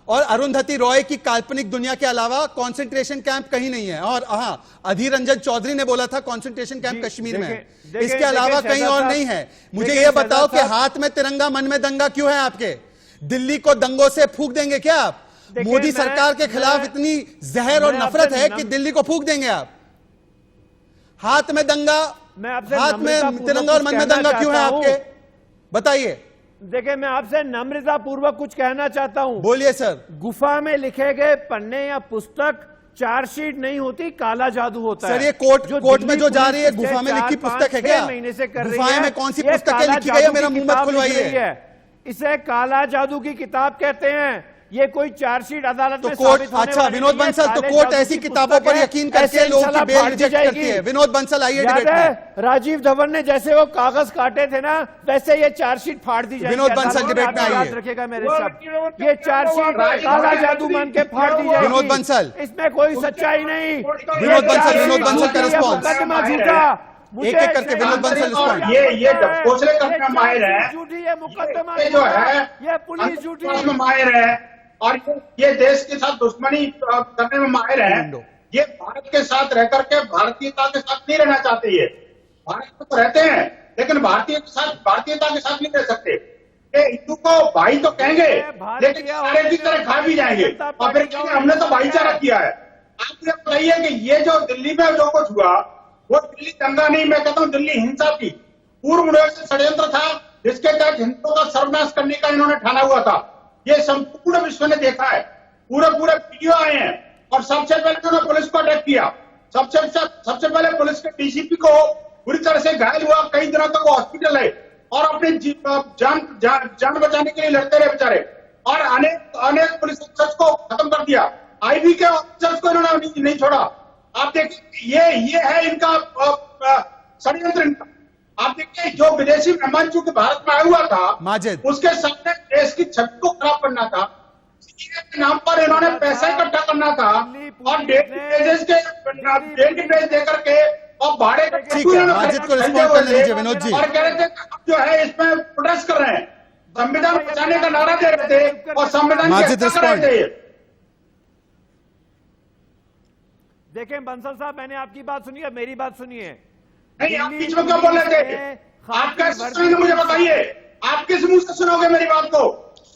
और अरुंधति रॉय की काल्पनिक दुनिया के अलावा कॉन्सेंट्रेशन कैंप कहीं नहीं है। और हाँ, अधीर रंजन चौधरी ने बोला था कॉन्सेंट्रेशन कैंप कश्मीर में है। इसके अलावा कहीं और नहीं है। मुझे यह बताओ कि हाथ में तिरंगा मन में दंगा क्यों है आपके? दिल्ली को दंगों से फूंक देंगे क्या आप? मोदी सरकार के खिलाफ इतनी जहर और नफरत है कि दिल्ली को फूंक देंगे आप? हाथ में दंगा मैं आपसे हाथ में नम्रतापूर्वक तिरंगा और कुछ मन में कहना दंगा क्यों है चाहता हूं। आपके? बताइए। देखिए, मैं आपसे नम्रतापूर्वक कुछ कहना चाहता हूं। बोलिए सर। गुफा में लिखे गए पन्ने या पुस्तक चार्जशीट नहीं होती, काला जादू होता है। सर, ये कोर्ट में जो जा रही है, गुफा में लिखी पुस्तक है क्या? महीने से कर रही गुफाएं है। में कौन सी ये पुस्तकें काला लिखी गई है? जादू मेरा की मुंह मत किताब खुलवाइए। लिख रही है। इसे काला जादू की किताब कहते हैं। ये कोई चार्जशीट अदालत तो में कोर्ट, साबित होने अच्छा वाली विनोद नहीं है। बंसल, तो काले कोर्ट जादू ऐसी की किताबों पुस्तक पर है, यकीन करके ऐसे लोगों की इंशाल्लाह बेल फाड़ दी रिजेक्ट करती जाएगी। है। विनोद बंसल, आइए याद डिबेट में। है राजीव धवन ने जैसे वो कागज काटे थे ना, वैसे ये चार्जशीट फाड़ दी जाएगी। विनोद बंसल, अदालत डिबेट में याद आइए। रखेगा मेरे शब्द। ये चार्जशीट काला जादू मान के फाड़ दी जाएगी। विनोद बंसल। इसमें कोई सच्चाई नहीं। विनोद बंसल, विनोद बंसल का रिस्पॉन्स। मुकदमा झूठा। एक एक करके विनोद बंसल रिस्पॉन्ड। ये घोषले करने में माहिर है, झूठी है मुकदमा, ये जो है ये पुलिस झूठी अंतर्राष्ट्र में माहिर है, और ये देश के साथ दुश्मनी करने में माहिर है। ये भारत के साथ रह करके भारतीयता के साथ नहीं रहना चाहते। ये भारत में तो रहते हैं, लेकिन भारतीयता के साथ नहीं रह सकते। ये हिंदू को भाई तो कहेंगे, लेकिन सारे की तरह खा भी जाएंगे और फिर कहेंगे हमने तो भाईचारा किया है। आप मुझे बताइए कि ये जो दिल्ली में जो कुछ हुआ, वो दिल्ली दंगा नहीं, मैं कहता हूँ दिल्ली हिंसा थी। पूर्व षड्यंत्र था, जिसके तहत हिंदुओं का सर्वनाश करने का इन्होंने ठाना हुआ था। ये संपूर्ण विश्व ने देखा है, पूरे वीडियो आए हैं। और सबसे पहले उन्होंने पुलिस को अटैक किया। सबसे पहले पुलिस के डीसीपी को बुरी तरह से घायल हुआ, कई दिनों तक वो हॉस्पिटल है और अपनी जान बचाने के लिए लड़ते रहे बेचारे। और अनेक पुलिस अफसर्स को खत्म कर दिया, आईबी के ऑफिसर्स को इन्होंने नहीं छोड़ा। आप देखिए, ये है इनका षड्यंत्र इनका। आप देखिए, जो विदेशी मेहमान चूंकि भारत में आया हुआ था, माजिद, उसके सामने देश की छवि को खराब करना था, के नाम पर इन्होंने पैसा इकट्ठा करना था और डेट दे करके और भाड़े ठीक है, माजिद को रिस्पॉन्ड करने दीजिए। विनोद जी, और कह रहे थे जो है इसमें प्रोटेस्ट कर रहे हैं, संविधान बचाने का नारा दे रहे थे और संविधान की हत्या कर रहे थे। देखें बंसल साहब, मैंने आपकी बात सुनी है, मेरी बात सुनिए। नहीं, आप बीच में क्यों बोल रहे थे? आप कैसे सुनेंगे मुझे बताइए? आप किस मुंह से सुनोगे मेरी बात को?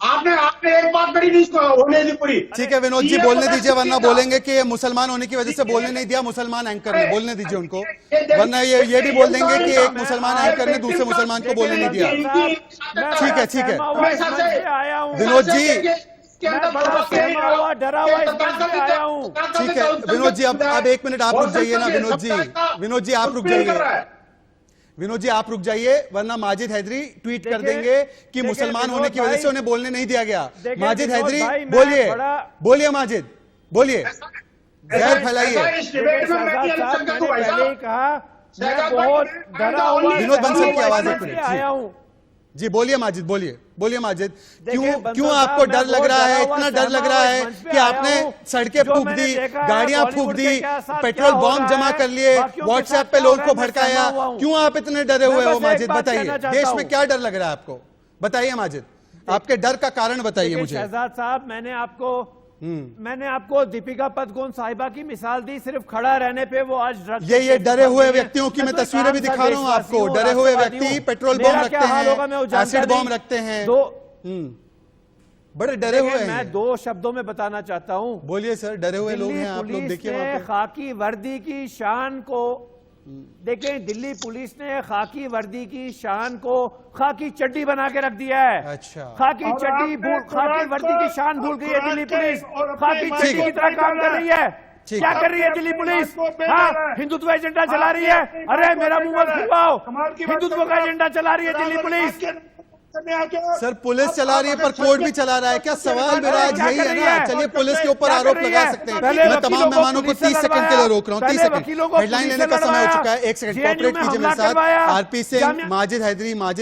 आपने एक बात बड़ी नहीं होने दी पूरी। ठीक है विनोद जी, बोलने दीजिए, वरना बोलेंगे कि ये मुसलमान होने की वजह से बोलने नहीं दिया मुसलमान एंकर ने। बोलने दीजिए उनको, वरना ये भी बोल देंगे कि एक मुसलमान एंकर ने दूसरे मुसलमान को बोलने नहीं दिया। ठीक है विनोद जी, डरा हुआ आया हूँ। ठीक है विनोद जी, अब 1 मिनट आप रुक जाइए ना। विनोद जी आप रुक जाइए। विनोद जी आप रुक जाइए, वरना माजिद हैदरी ट्वीट कर देंगे कि मुसलमान होने की वजह से उन्हें बोलने नहीं दिया गया। माजिद हैदरी बोलिए माजिद, बोलिए, जहर फैलाइए। पहले ही कहा मैं बहुत डरा हुआ, विनोद बंसल की आवाज आया हूँ जी। बोलिए माजिद, बोलिए माजिद, क्यों आपको डर लग रहा है? इतना डर लग रहा है कि आपने सड़कें फूंक दी, गाड़ियां फूंक दी, पेट्रोल बॉम्ब जमा कर लिए, व्हाट्सएप पे लोगों को भड़काया। क्यों आप इतने डरे हुए हो माजिद? बताइए, देश में क्या डर लग रहा है आपको? बताइए माजिद, आपके डर का कारण बताइए मुझे। शहजाद साहब, मैंने आपको दीपिका पदुकोण साहिबा की मिसाल दी। सिर्फ खड़ा रहने पे वो आज ये डरे हुए व्यक्तियों की मैं तस्वीरें भी दिखा रहा हूं आपको। डरे हुए व्यक्ति पेट्रोल बॉम्ब रखते हैं, एसिड बॉम्ब रखते हैं, बड़े डरे हुए हैं। मैं 2 शब्दों में बताना चाहता हूं। बोलिए सर, डरे हुए लोग हैं आप लोग। देखिए खाकी वर्दी की शान को देखें, दिल्ली पुलिस ने खाकी वर्दी की शान को खाकी चड्डी बना के रख दिया है। अच्छा, खाकी वर्दी की शान भूल गई है दिल्ली पुलिस। खाकी चड्डी की तरह काम कर रही है। क्या कर रही है दिल्ली पुलिस? हाँ, हिंदुत्व एजेंडा चला रही है। अरे मेरा मुंह मत खुलवाओ, हिंदुत्व का एजेंडा चला रही है दिल्ली पुलिस। सर पुलिस चला रही है पर कोर्ट भी चला रहा है क्या? सवाल मेरा आज यही है ना। चलिए पुलिस के ऊपर आरोप लगा सकते हैं। मैं तमाम मेहमानों को 30 सेकंड के लिए रोक रहा हूँ। 30 सेकंड हेडलाइन लेने का समय हो चुका है। 1 सेकंड कोऑपरेट कीजिए मेरे साथ। आरपी सिंह, माजिद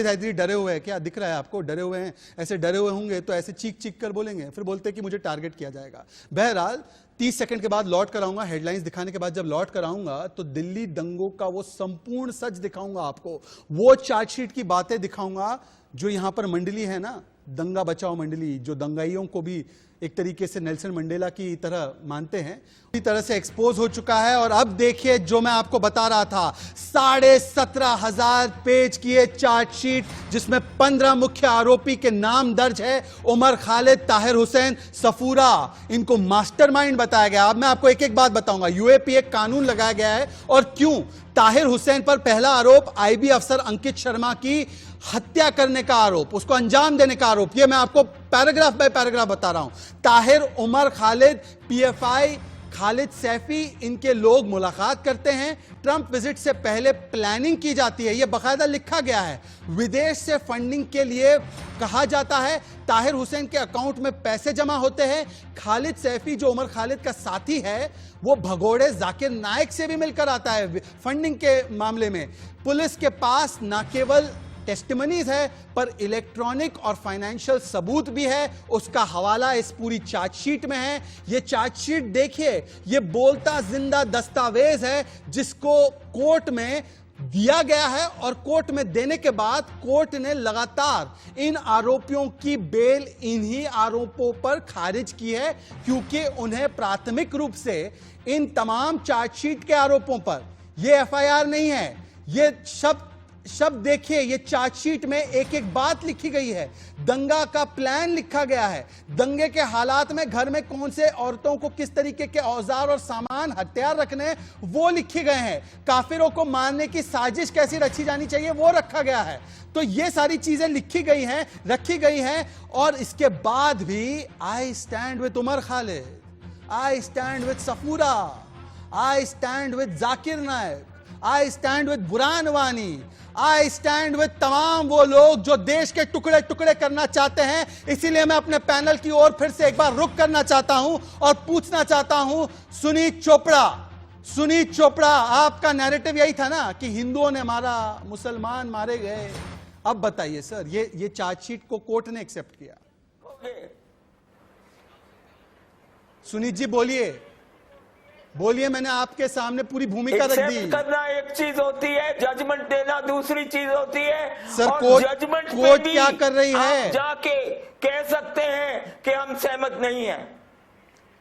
हैदरी डरे हुए हैं क्या? दिख रहा है आपको? डरे हुए हैं। ऐसे डरे हुए होंगे तो ऐसे चीख कर बोलेंगे, फिर बोलते हैं कि मुझे टारगेट किया जाएगा। बहरहाल 30 सेकंड के बाद लौट कर आऊंगा। हेडलाइंस दिखाने के बाद जब लौट कर आऊंगा तो दिल्ली दंगों का वो संपूर्ण सच दिखाऊंगा आपको। वो चार्जशीट की बातें दिखाऊंगा जो यहां पर मंडली है ना, दंगा बचाओ मंडली, जो दंगाइयों को भी एक तरीके से नेल्सन मंडेला की तरह मानते हैं, पूरी तरह से एक्सपोज हो चुका है। और अब देखिए जो मैं आपको बता रहा था, 17,500 पेज की ये चार्जशीट जिसमें 15 मुख्य आरोपी के नाम दर्ज है। उमर खालिद, ताहिर हुसैन, सफूरा, इनको मास्टरमाइंड बताया गया। अब मैं आपको एक एक बात बताऊंगा। यूएपी एक कानून लगाया गया है और क्यों? ताहिर हुसैन पर पहला आरोप आईबी अफसर अंकित शर्मा की हत्या करने का आरोप, उसको अंजाम देने का आरोप। यह मैं आपको पैराग्राफ बाय पैराग्राफ बता रहा हूं। ताहिर, उमर खालिद, पीएफआई, खालिद सैफी, इनके लोग मुलाकात करते हैं। ट्रंप विजिट से पहले प्लानिंग की जाती है, यह बाकायदा लिखा गया है। विदेश से फंडिंग के लिए कहा जाता है। ताहिर हुसैन के अकाउंट में पैसे जमा होते हैं। खालिद सैफी, जो उमर खालिद का साथी है, वो भगोड़े जाकिर नायक से भी मिलकर आता है फंडिंग के मामले में। पुलिस के पास न केवल टेस्टिमनीज है पर इलेक्ट्रॉनिक और फाइनेंशियल सबूत भी है। उसका हवाला इस पूरी चार्जशीट में है। यह चार्जशीट देखिए, यह बोलता जिंदा दस्तावेज है जिसको कोर्ट में दिया गया है और कोर्ट में देने के बाद कोर्ट ने लगातार इन आरोपियों की बेल इन्हीं आरोपों पर खारिज की है, क्योंकि उन्हें प्राथमिक रूप से इन तमाम चार्जशीट के आरोपों पर, यह एफआईआर नहीं है, यह शब्द देखिए, ये चार्जशीट में एक एक बात लिखी गई है। दंगा का प्लान लिखा गया है। दंगे के हालात में घर में कौन से औरतों को किस तरीके के औजार और सामान, हथियार रखने, वो लिखे गए हैं। काफिरों को मारने की साजिश कैसी रची जानी चाहिए, वो रखा गया है। तो ये सारी चीजें लिखी गई हैं, रखी गई हैं। और इसके बाद भी I stand with Umar Khalid, I stand with Safoora, I stand with Zakir Naik, I stand with Burhan Wani, I stand with तमाम वो लोग जो देश के टुकड़े टुकड़े करना चाहते हैं। इसीलिए मैं अपने पैनल की ओर फिर से एक बार रुख करना चाहता हूं और पूछना चाहता हूं, सुनीत चोपड़ा, आपका नैरेटिव यही था ना कि हिंदुओं ने मारा, मुसलमान मारे गए। अब बताइए सर, ये चार्जशीट को कोर्ट ने एक्सेप्ट किया। सुनीत जी बोलिए, मैंने आपके सामने पूरी भूमिका रख दी। करना एक चीज होती है, जजमेंट देना दूसरी चीज होती है। सर, कोर्ट क्या कर रही है? जाके कह सकते हैं कि हम सहमत नहीं हैं।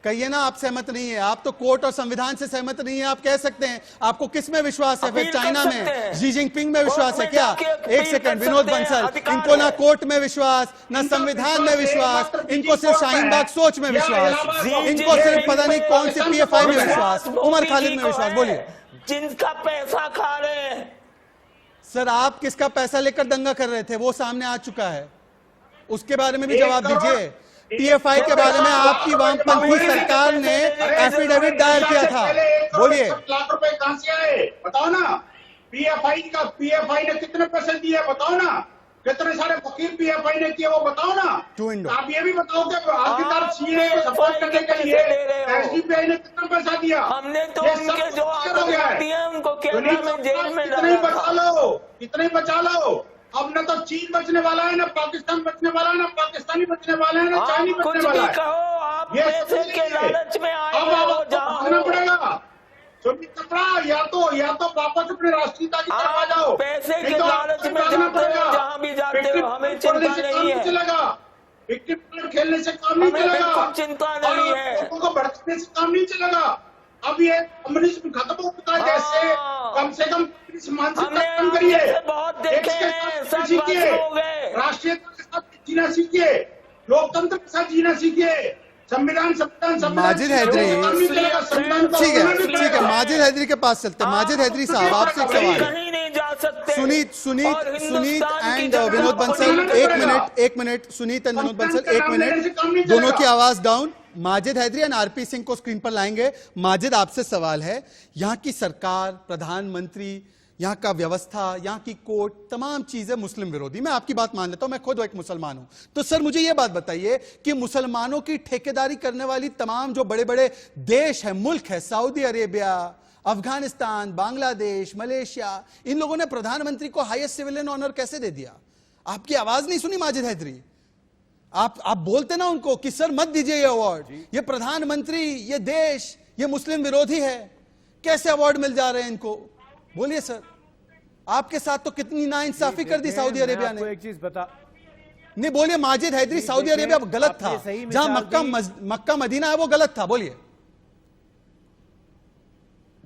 कहिए ना, आप सहमत नहीं है। आप तो कोर्ट और संविधान से सहमत नहीं है, आप कह सकते हैं। आपको किस में विश्वास है? फिर चाइना में शी जिनपिंग में विश्वास है क्या? एक सेकंड, विनोद बंसल, इनको ना कोर्ट में विश्वास, ना संविधान में विश्वास, इनको सिर्फ शाहीन बाग सोच में विश्वास, इनको सिर्फ पता नहीं कौन सी पीएफआई में विश्वास, उमर खालिद में विश्वास। बोलिए, जिनका पैसा खा रहे हैं। सर, आप किसका पैसा लेकर दंगा कर रहे थे, वो सामने आ चुका है, उसके बारे में भी जवाब दीजिए। पीएफआई के बारे में आपकी वामपंथी सरकार ने एफिडेविट दायर किया था, बोलिए। लाख रुपए कहां से आए बताओ ना। पीएफआई ने कितने पैसे दिए बताओ ना। कितने सारे फकीर पीएफआई ने किए वो बताओ ना। आप ये भी बताओ कि आपकी तरफ सीए को सपोर्ट करने के लिए एसडीपीआई ने कितना पैसा दिया। हमने तो उनके जो आरोप दिए उनको केरल में जेल में डाला। कितने बचा लो। अब न तो चीन बचने वाला है, ना पाकिस्तान बचने वाला है, ना पाकिस्तानी बचने वाला है, ना चाइनी बचने वाला है। आप पैसे के लालच में आए हो, भागना पड़ेगा। सुनीत चोपड़ा, या तो वापस अपने राष्ट्रीयता की तरफ आ जाओ। पैसे के लालच में जाते हो, जहाँ भी जाते हो, हमें चिंता नहीं है। विक्टिम कार्ड खेलने से काम नहीं चलेगा, चिंता नहीं है। लोगों को भड़कने से काम नहीं चलेगा। अब ये कम्युनिज्म खत्म हो चुका है। जैसे कम से कम मानसिकता कम करिए, राष्ट्रीयता के साथ जीना सीखिए, लोकतंत्र के साथ जीना सीखिए, संविधान माजिद हैदरी, ठीक है, माजिद हैदरी के पास चलते हैं। माजिद हैदरी साहब, आपसे एक सवाल। कहीं नहीं जा सकते। सुनीत एंड विनोद बंसल, एक मिनट, सुनीत एंड विनोद बंसल, एक मिनट, दोनों की आवाज down. Majid Haidari and RP Singh को स्क्रीन पर लाएंगे। माजिद, आपसे सवाल है, यहां की सरकार, प्रधानमंत्री, यहां का व्यवस्था, यहां की कोर्ट, तमाम चीजें मुस्लिम विरोधी। मैं आपकी बात मान लेता हूं, मैं खुद एक मुसलमान हूं। तो सर, मुझे यह बात बताइए कि मुसलमानों की ठेकेदारी करने वाली तमाम जो बड़े बड़े देश हैं, मुल्क है, Saudi Arabia, Afghanistan, Bangladesh, Malaysia, इन लोगों ने प्रधानमंत्री को हाईएस्ट सिविलियन ऑनर कैसे दे दिया? आपकी आवाज नहीं सुनी माजिद हैदरी। आप बोलते ना उनको कि सर मत दीजिए ये अवार्ड, ये प्रधानमंत्री, ये देश, ये मुस्लिम विरोधी है, कैसे अवार्ड मिल जा रहे हैं इनको? बोलिए सर, आपके साथ तो कितनी नाइंसाफी कर दी सऊदी अरेबिया ने। एक चीज बता, नहीं बोलिए, माजिद हैदरी, सऊदी अरेबिया गलत था, जहां मक्का मदीना है वो गलत था। बोलिए।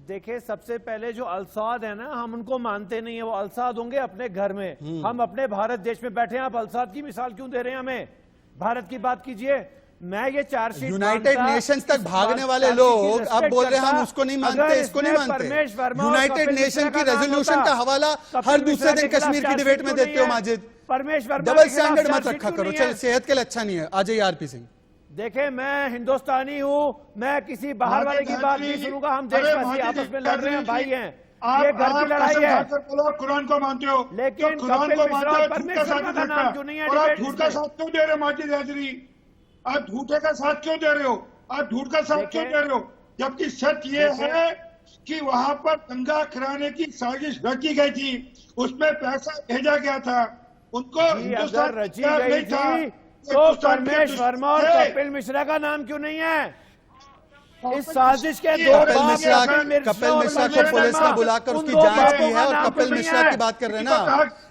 देखिए, सबसे पहले जो अल-साद है ना, हम उनको मानते नहीं है। वो अल-साद होंगे अपने घर में, हम अपने भारत देश में बैठे हैं। आप अल-साद की मिसाल क्यों दे रहे हैं हमें? भारत की बात कीजिए। मैं ये चार्जशीट यूनाइटेड नेशंस तक भागने वाले लोग अब बोल रहे हैं हम उसको नहीं मानते, इसको नहीं मानते। यूनाइटेड नेशन की रेजोल्यूशन का हवाला हर दूसरे दिन कश्मीर की डिबेट में देते हो माजिद। डबल स्टैंडर्ड मत रखा करो, चल सेहत के लिए अच्छा नहीं है। आ जाइए आरपी सिंह। देखे मैं हिंदुस्तानी हूँ, मैं किसी बाहर वाले की बात नहीं सुनूंगा। हम देशवासी आपस में लड़ रहे हैं, भाई हैं, ये घर की लड़ाई है। कुरान को मानते हो, लेकिन कुरान को मानते हो, झूठ का साथ का नाम क्यों नहीं है? और आप झूठ का साथ क्यों दे रहे हो माजिद हैदरी? आप झूठे का साथ क्यों दे रहे हो? आप झूठ का साथ क्यों दे रहे हो? जबकि सच ये है कि वहां पर दंगा कराने की साजिश रची गई थी, उसमें पैसा भेजा गया था उनको। अगर रची गई थी तो परमेश वर्मा और कपिल मिश्रा का नाम क्यों नहीं है? इस साजिश के दो कपिल मिश्रा को पुलिस ने बुलाकर उसकी जांच की है और कपिल मिश्रा की बात कर रहे हैं ना।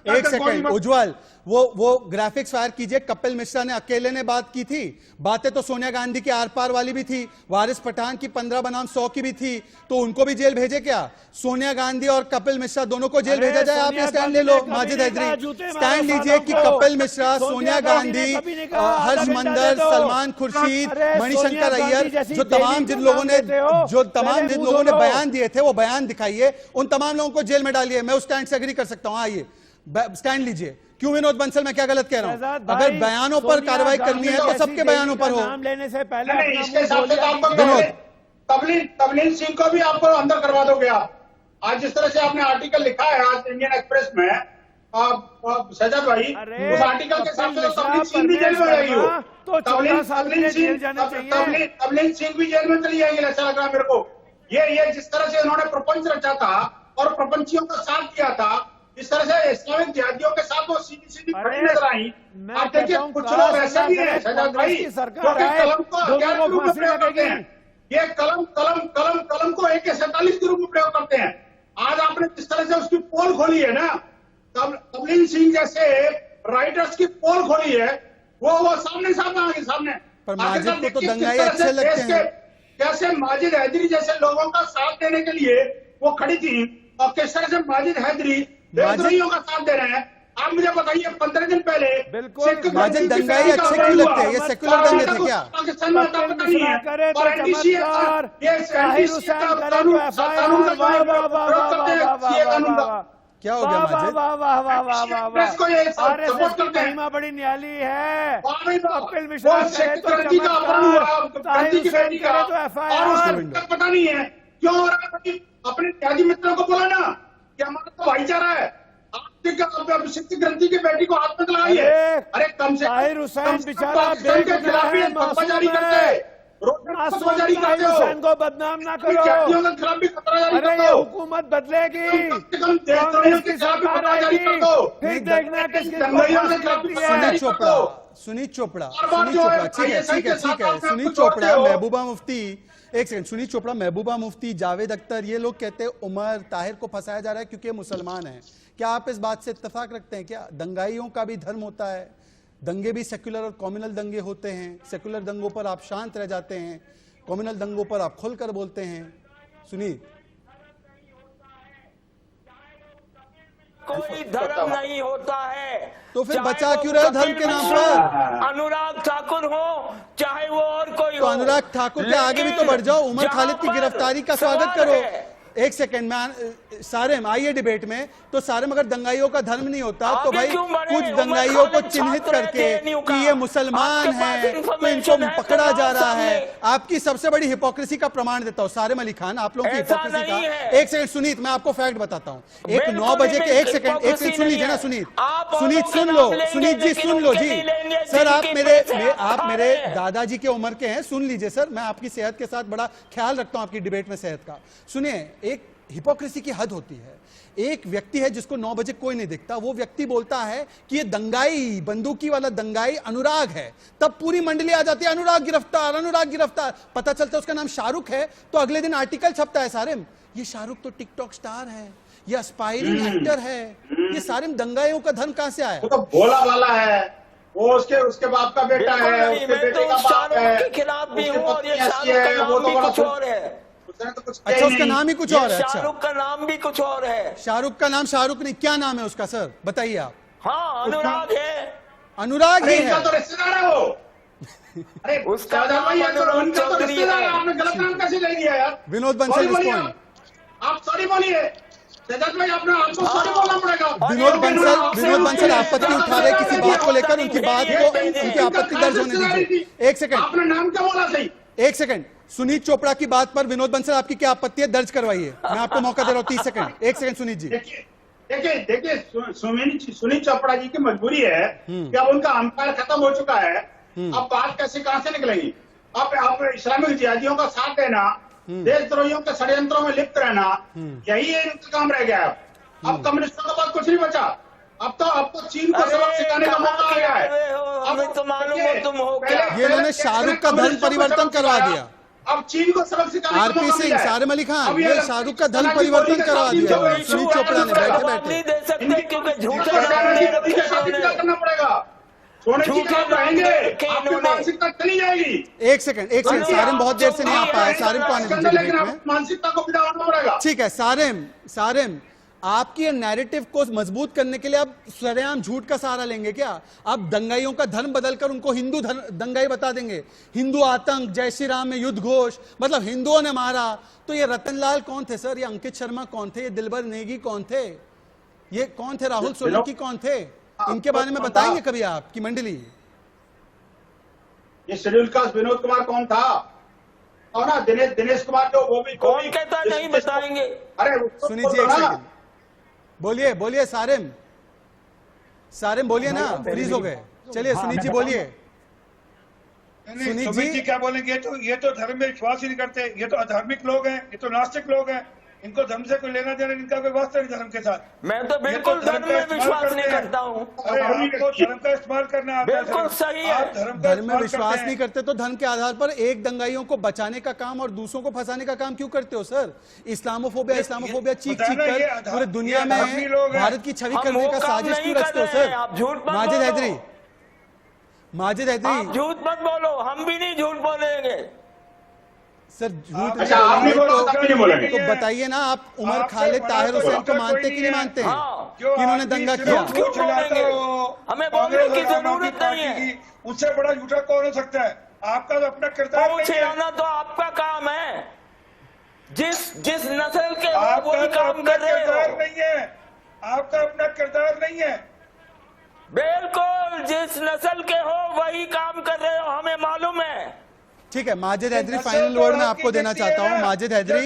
एक सेकंड उज्जवल, वो ग्राफिक्स फायर कीजिए। कपिल मिश्रा ने अकेले ने बात की थी, बातें तो सोनिया गांधी की आर पार वाली भी थी, वारिस पठान की 15 बनाम 100 की भी थी, तो उनको भी जेल भेजे क्या? सोनिया गांधी और कपिल मिश्रा दोनों को जेल भेजा जाए? आप ये स्टैंड ले लो माजिद हैदरी, स्टैंड लीजिए कि कपिल मिश्रा, सोनिया गांधी, हर्ष मंदर, सलमान खुर्शीद, मणिशंकर अय्यर, जो तमाम जिन लोगों ने बयान दिए थे वो बयान दिखाइए, उन तमाम लोगों को जेल में डालिए। मैं उस स्टैंड से एग्री कर सकता हूं। आइए स्टैंड लीजिए। क्यों विनोद बंसल, मैं क्या गलत कह रहा हूं? अगर बयानों पर कार्रवाई करनी है तो सबके बयानों पर हो। नाम लेने से पहले इसके हिसाब से आपको तबलीग सिंह को भी आपको अंदर करवा दोगे आप। आज जिस तरह से आपने आर्टिकल लिखा है आज इंडियन एक्सप्रेस में, सजद भाई, उस आर्टिकल के हिसाब से तबलीग सिंह भी जेल में जाएगी। तो 14 साल के जेल जाना चाहिए। तबलीग सिंह भी जेल में चली जाएगी, ऐसा लग रहा है मेरे को। ये जिस तरह से उन्होंने प्रपंच रचा था और प्रपंचियों का साथ दिया था, इस तरह से इस्लामिक जिहादियों के साथ वो सीधी खड़ी नजर आई। आप देखिए कुछ लोग ऐसे भी हैं सजाद भाई, जो कि कलम को अज्ञात के रूप में प्रयोग करते हैं। ये कलम को AK-47 के रूप में प्रयोग करते हैं। आज आपने जिस तरह से उसकी पोल खोली है ना, तबलीग सिंह जैसे राइटर्स की पोल खोली है, वो सामने सामने पर माजिद को तो दंगाई अच्छे लगते हैं। कैसे माजिद हैदरी जैसे लोगों का साथ देने के लिए वो खड़ी थी, और किस तरह से माजिद हैदरी देशद्रोहियों का साथ दे रहे हैं। आप मुझे बताइए 15 दिन पहले बिल्कुल माजिद दंगाई अच्छे क्यों लगते हैं? ये सेक्युलर दंगे थे क्या? पाकिस्तान में आता पता नहीं है। और एनडीसी क्या हो गया माजिद? महिमा बड़ी न्याली है। कपिल मिश्रा पता नहीं है क्यों हो रहा है। अपने त्यागी मित्रों को बोला ना कि हमारा तो भाईचारा है। आप सिख ग्रंथी की बेटी को हाथ में लगाई है। अरे कम से कम पाकिस्तान के खिलाफ फतवा जारी करते हैं, फतवा जारी करते हो, को बदनाम ना करो। के खिलाफ भी फतवा जारी अरे करते ये हो। हुकूमत बदलेगी, कम से कम देशद्रोहियों के खिलाफ भी फतवा जारी करते हो। फिर देखना किसकी दंगाइयों के खिलाफ भी फतवा जारी करते हो। सुनीत चोपड़ा ठीक है। सुनीत चोपड़ा, महबूबा मुफ्ती, एक सेकंड, सुनीत चोपड़ा, महबूबा मुफ्ती, जावेद अख्तर, ये लोग कहते हैं उमर ताहिर को फंसाया जा रहा है क्योंकि ये मुसलमान है। क्या आप इस बात से इत्तेफाक रखते हैं? क्या दंगाइयों का भी धर्म होता है? दंगे भी सेक्युलर और कॉम्युनल दंगे होते हैं। सेक्युलर दंगों पर आप शांत रह जाते हैं, कॉम्युनल दंगों पर आप खुलकर बोलते हैं। सुनीत, कोई धर्म नहीं होता है, तो फिर बचा क्यों रहे धर्म के नाम पर? अनुराग ठाकुर हो चाहे वो और कोई तो हो, अनुराग ठाकुर के आगे भी तो बढ़ जाओ। उमर खालिद की गिरफ्तारी का स्वागत करो। एक सेकंड में सारेम आइए डिबेट में। तो सारेम अगर दंगाइयों का धर्म नहीं होता तो भाई कुछ दंगाइयों को चिन्हित करके कि ये मुसलमान हैं तो इनको पकड़ा जा रहा है। आपकी सबसे बड़ी हिपोक्रेसी का प्रमाण देता हूं सारेम अली खान, आप लोगों की हिपोक्रेसी का। एक सेकंड सुनीत, मैं आपको फैक्ट बताता हूं। एक 9 बजे के एक सेकंड सुन लीजिए ना सुनीत सुन लो, सुनीत जी सुन लो जी। सर आप मेरे दादाजी के उम्र के हैं, सुन लीजिए सर। मैं आपकी सेहत के साथ बड़ा ख्याल रखता हूं, आपकी डिबेट में सेहत का। सुनिए, एक हिपोक्रेसी की हद होती है। एक व्यक्ति है जिसको 9 बजे कोई नहीं दिखता, वो व्यक्ति बोलता है कि ये दंगाई, बंदूकी वाला दंगाई अनुराग है, तब पूरी मंडली आ जाती है अनुराग गिरफ्तार, अनुराग गिरफ्तार। पता चलता है उसका नाम शाहरुख है तो अगले दिन आर्टिकल छपता है सारेम ये शाहरुख तो टिकटॉक स्टार है, ये एस्पायरिंग एक्टर है। ये सारेम दंगाइयों का धन कहां से आया? वो तो भोला वाला है, वो उसके बाप का बेटा है, उसके बेटे का बाप है, के खिलाफ भी हूँ और ये वो तो कुछ और है। अच्छा, उसका नाम ही कुछ और है? शाहरुख का नाम भी कुछ और है। शाहरुख का नाम शाहरुख नहीं, क्या नाम है उसका सर बताइए आप? हाँ अनुराग है। अनुराग ही है। तो रिश्तेदार है वो। अरे उसका शाहजहां भाई, ये तो नाम उनका तो चौधरी रिश्तेदार है, है। आपने गलत नाम कैसे ले लिया यार? विनोद बंसल सॉरी बोलिए रिस्पॉन्ड। आप सॉरी बोलिए शहजाद भाई, आपको सॉरी बोलना पड़ेगा। विनोद बंसल आपत्ति उठा रहे किसी बात को लेकर, उनकी बात को, उनकी आपत्ति दर्ज होने दीजिए। एक सेकंड, आपने नाम क्या बोला सही? एक सेकंड। सुनीत चोपड़ा की बात पर विनोद बंसल आपकी क्या आपत्ति है, दर्ज करवाइए। मैं आपको मौका दे रहा हूं 30 सेकंड। एक सेकंड सुनीत जी। देखिए सुनीत चोपड़ा जी की मजबूरी है कि अब उनका अंपायर खत्म हो चुका है। अब बात कैसे कहां से निकलेगी? आप इस्लामिक जिहादियों का साथ देना, देशद्रोहियों के षड्यंत्रों में लिप्त रहना, यही इनका काम रह गया है। अब कम्युनिस्टों के पास कुछ नहीं बचा। अब तो चीन को सबक सिखाने का मौका आ गया है। हमें तो मालूम हो तुम हो क्या। ये इन्होंने शाहरुख का धर्म परिवर्तन करवा दिया। अब चीन को सबक सिखाने का आरपी मौका सिंह, मिला है। सारिम अली खान, अब ये शाहरुख का धर्म परिवर्तन करवा दिया सुनीत चोपड़ा ने बैठे जवाब नहीं बैठे। दे सकते क्योंकि झूठा इनको नाम ले सेना की रखा शादी है क्या करना पड़ेगा? सोने की झूठे तरफ नाम रहेंगे, ले रखे आपकी इन्होंने। मानसिकता चली जाएगी। एक सेकंड, सारिम बहुत देर से नहीं आ पाया, सारिम को आने दीजिए लेकिन बीच में। आपकी मानसिकता को विदा होना पड़ेगा। ठीक है सारिम, आपकी नैरेटिव को मजबूत करने के लिए आप सरेआम झूठ का सहारा लेंगे क्या? आप दंगाइयों का धर्म बदलकर उनको हिंदू दंगाई बता देंगे। हिंदू आतंक, जय श्री राम में युद्ध घोष, मतलब हिंदुओं ने मारा। तो ये रतनलाल कौन थे सर? ये अंकित शर्मा कौन थे? ये दिलबर नेगी कौन थे? ये कौन थे? राहुल सोलंकी कौन थे? इनके बारे में बताएंगे कभी आपकी मंडली? ये शेड्यूल कास्ट विनोद कुमार कौन था? और ना दिनेश कुमार जो वो भी कौन कहता नहीं बताएंगे? अरे उसको सुनीत जी एक सेकंड, बोलिए सारिम बोलिए ना, फ्रीज हो गए। चलिए सुनीत जी बोलिए। सुनीत सुमित जी जी क्या बोलेंगे? ये तो धर्म में विश्वास ही नहीं करते। ये तो अधार्मिक लोग हैं, ये तो नास्तिक लोग हैं। इनको धर्म से कोई लेना देना, इनका कोई वास्ता नहीं धर्म के साथ। मैं तो बिल्कुल धर्म में विश्वास नहीं करता हूँ। अरे आपको धर्म का इस्तेमाल करना आता है। बिल्कुल सही है। आप धर्म का धर्म में इस्तेमाल विश्वास करते नहीं हैं। करते तो धर्म के आधार पर एक दंगाइयों को बचाने का काम और दूसरों को फंसाने का काम क्यों करते हो सर? इस्लामोफोबिया चीख बताया ना, ये कर पूरे दुनिया ये अधर्मी में लोग हैं। भारत की छवि हम करने वो का काम साजिश नहीं क्यों कर रचते हो रहे हैं। सर? आप झूठ मत माजिद बोलो। हैदरी, आप झूठ मत बोलो, हम भी नहीं झूठ बोलेंगे। सर झूठ अच्छा, आप नहीं बोलो, तब भी नहीं बोलेंगे। तो बताइए ना, आप उमर खालिद ताहिर हुसैन को मानते कि नहीं मानते हैं हाँ। कि इन्होंने दंगा किया? झूठ क्यों बोलेंगे? हमें बोलने की जरूरत नहीं है। उससे बड़ा झूठा कौन हो सकता है? आपका तो अपना किरदार पहुंच नहीं है। आना तो आपका काम है। जिस नस्ल के हो आपका वही तो काम अपना कर रहे किरदार हो। नहीं है। आपका अपना किरदार नहीं है। बिल्कुल, जिस नस्ल के हो वही काम कर रहे हो, हमें मालूम है। ठीक है माजिद हैदरी, फाइनल वर्ड मैं आपको देना चाहता हूं। माजिद हैदरी,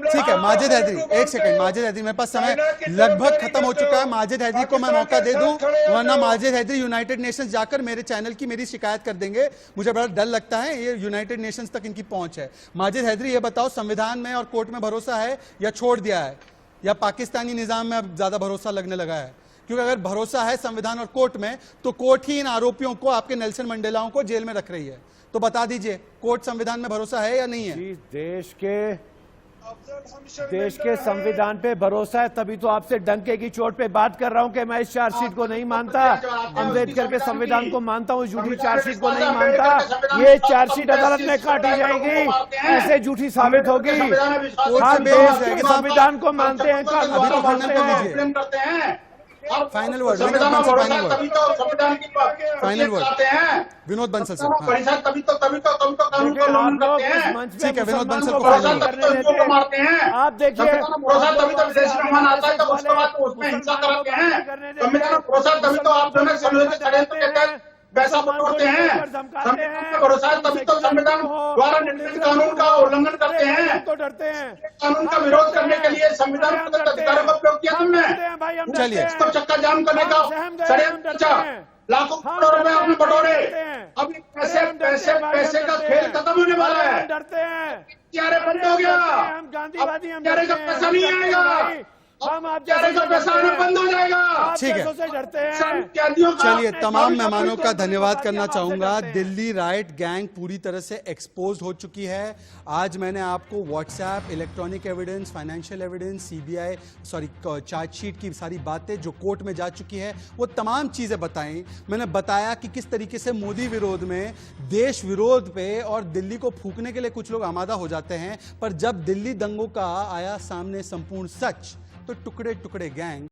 ठीक है माजिद हैदरी, एक सेकंड माजिद हैदरी, मेरे पास समय लगभग खत्म हो चुका है। माजिद हैदरी को मैं मौका दे दूं, वरना माजिद हैदरी यूनाइटेड नेशंस जाकर मेरे चैनल की मेरी शिकायत कर देंगे। मुझे बड़ा डर लगता है, ये यूनाइटेड नेशंस तक इनकी पहुंच है। माजिद हैदरी ये बताओ, संविधान में और कोर्ट में भरोसा है या छोड़ दिया है, या पाकिस्तानी निजाम में अब ज्यादा भरोसा लगने लगा है? क्योंकि अगर भरोसा है संविधान और कोर्ट में, तो कोर्ट ही इन आरोपियों को, आपके नेल्सन मंडेलाओं को जेल में रख रही है। तो बता दीजिए, कोर्ट संविधान में भरोसा है या नहीं है? जी, देश के संविधान पे भरोसा है, तभी तो आपसे डंके की चोट पे बात कर रहा हूं कि मैं इस चार्जशीट को नहीं मानता। अम्बेडकर के संविधान को मानता हूं, झूठी चार्जशीट को नहीं मानता। ये चार्जशीट अदालत में काटी जाएगी, ऐसे झूठी साबित होगी। हम देश के संविधान को मानते हैं, कानून को मानते हैं। फाइनल वर्ड, संविधान में भरोसा है, तभी तो संविधान की फाइनल वर्ड आते हैं। विनोद बंसल सर। हाँ। परिषद तभी तो कानून का उल्लंघन करते हैं। ठीक है, विनोद बंसल को भरोसा फाइनल तभी तो हिंदुओं को मारते हैं। आप देखिए, संविधान में भरोसा तभी तो विदेशी मेहमान आता है, तो उसके बाद उसमें हिंसा कराते हैं। संविधान में भरोसा तभी तो आप जो है षड्यंत्र के तहत पैसा बटोरते हैं। संविधान में भरोसा है तभी तो संविधान द्वारा निर्मित कानून का उल्लंघन करते हैं। तो डरते हैं। कानून का विरोध करने के लिए संविधान प्रदत्त अधिकारों का उपयोग किया तुमने। चलिए। इसको चक्का जाम करने का षड्यंत्र रचा, लाखों करोड़ रुपए आपने बटोरे। अब पैसे का खेल खत्म होने वाला है। डरते हैं, प्यारे बंद हो गया, हम गांधीवादी, हम प्यारे का पैसा नहीं आएगा, हम आप प्यारे का पैसा आना बंद हो जाएगा। ठीक है। से डरते हैं। चलिए, तमाम मेहमानों का धन्यवाद करना चाहूंगा। दिल्ली राइट गैंग पूरी तरह से एक्सपोज हो चुकी है। आज मैंने आपको WhatsApp, electronic evidence, financial evidence, CBI chargesheet की सारी बातें जो कोर्ट में जा चुकी है, वो तमाम चीजें बताई। मैंने बताया कि किस तरीके से मोदी विरोध में, देश विरोध पे और दिल्ली को फूकने के लिए कुछ लोग आमादा हो जाते हैं, पर जब दिल्ली दंगों का आया सामने संपूर्ण सच, तो टुकड़े टुकड़े गैंग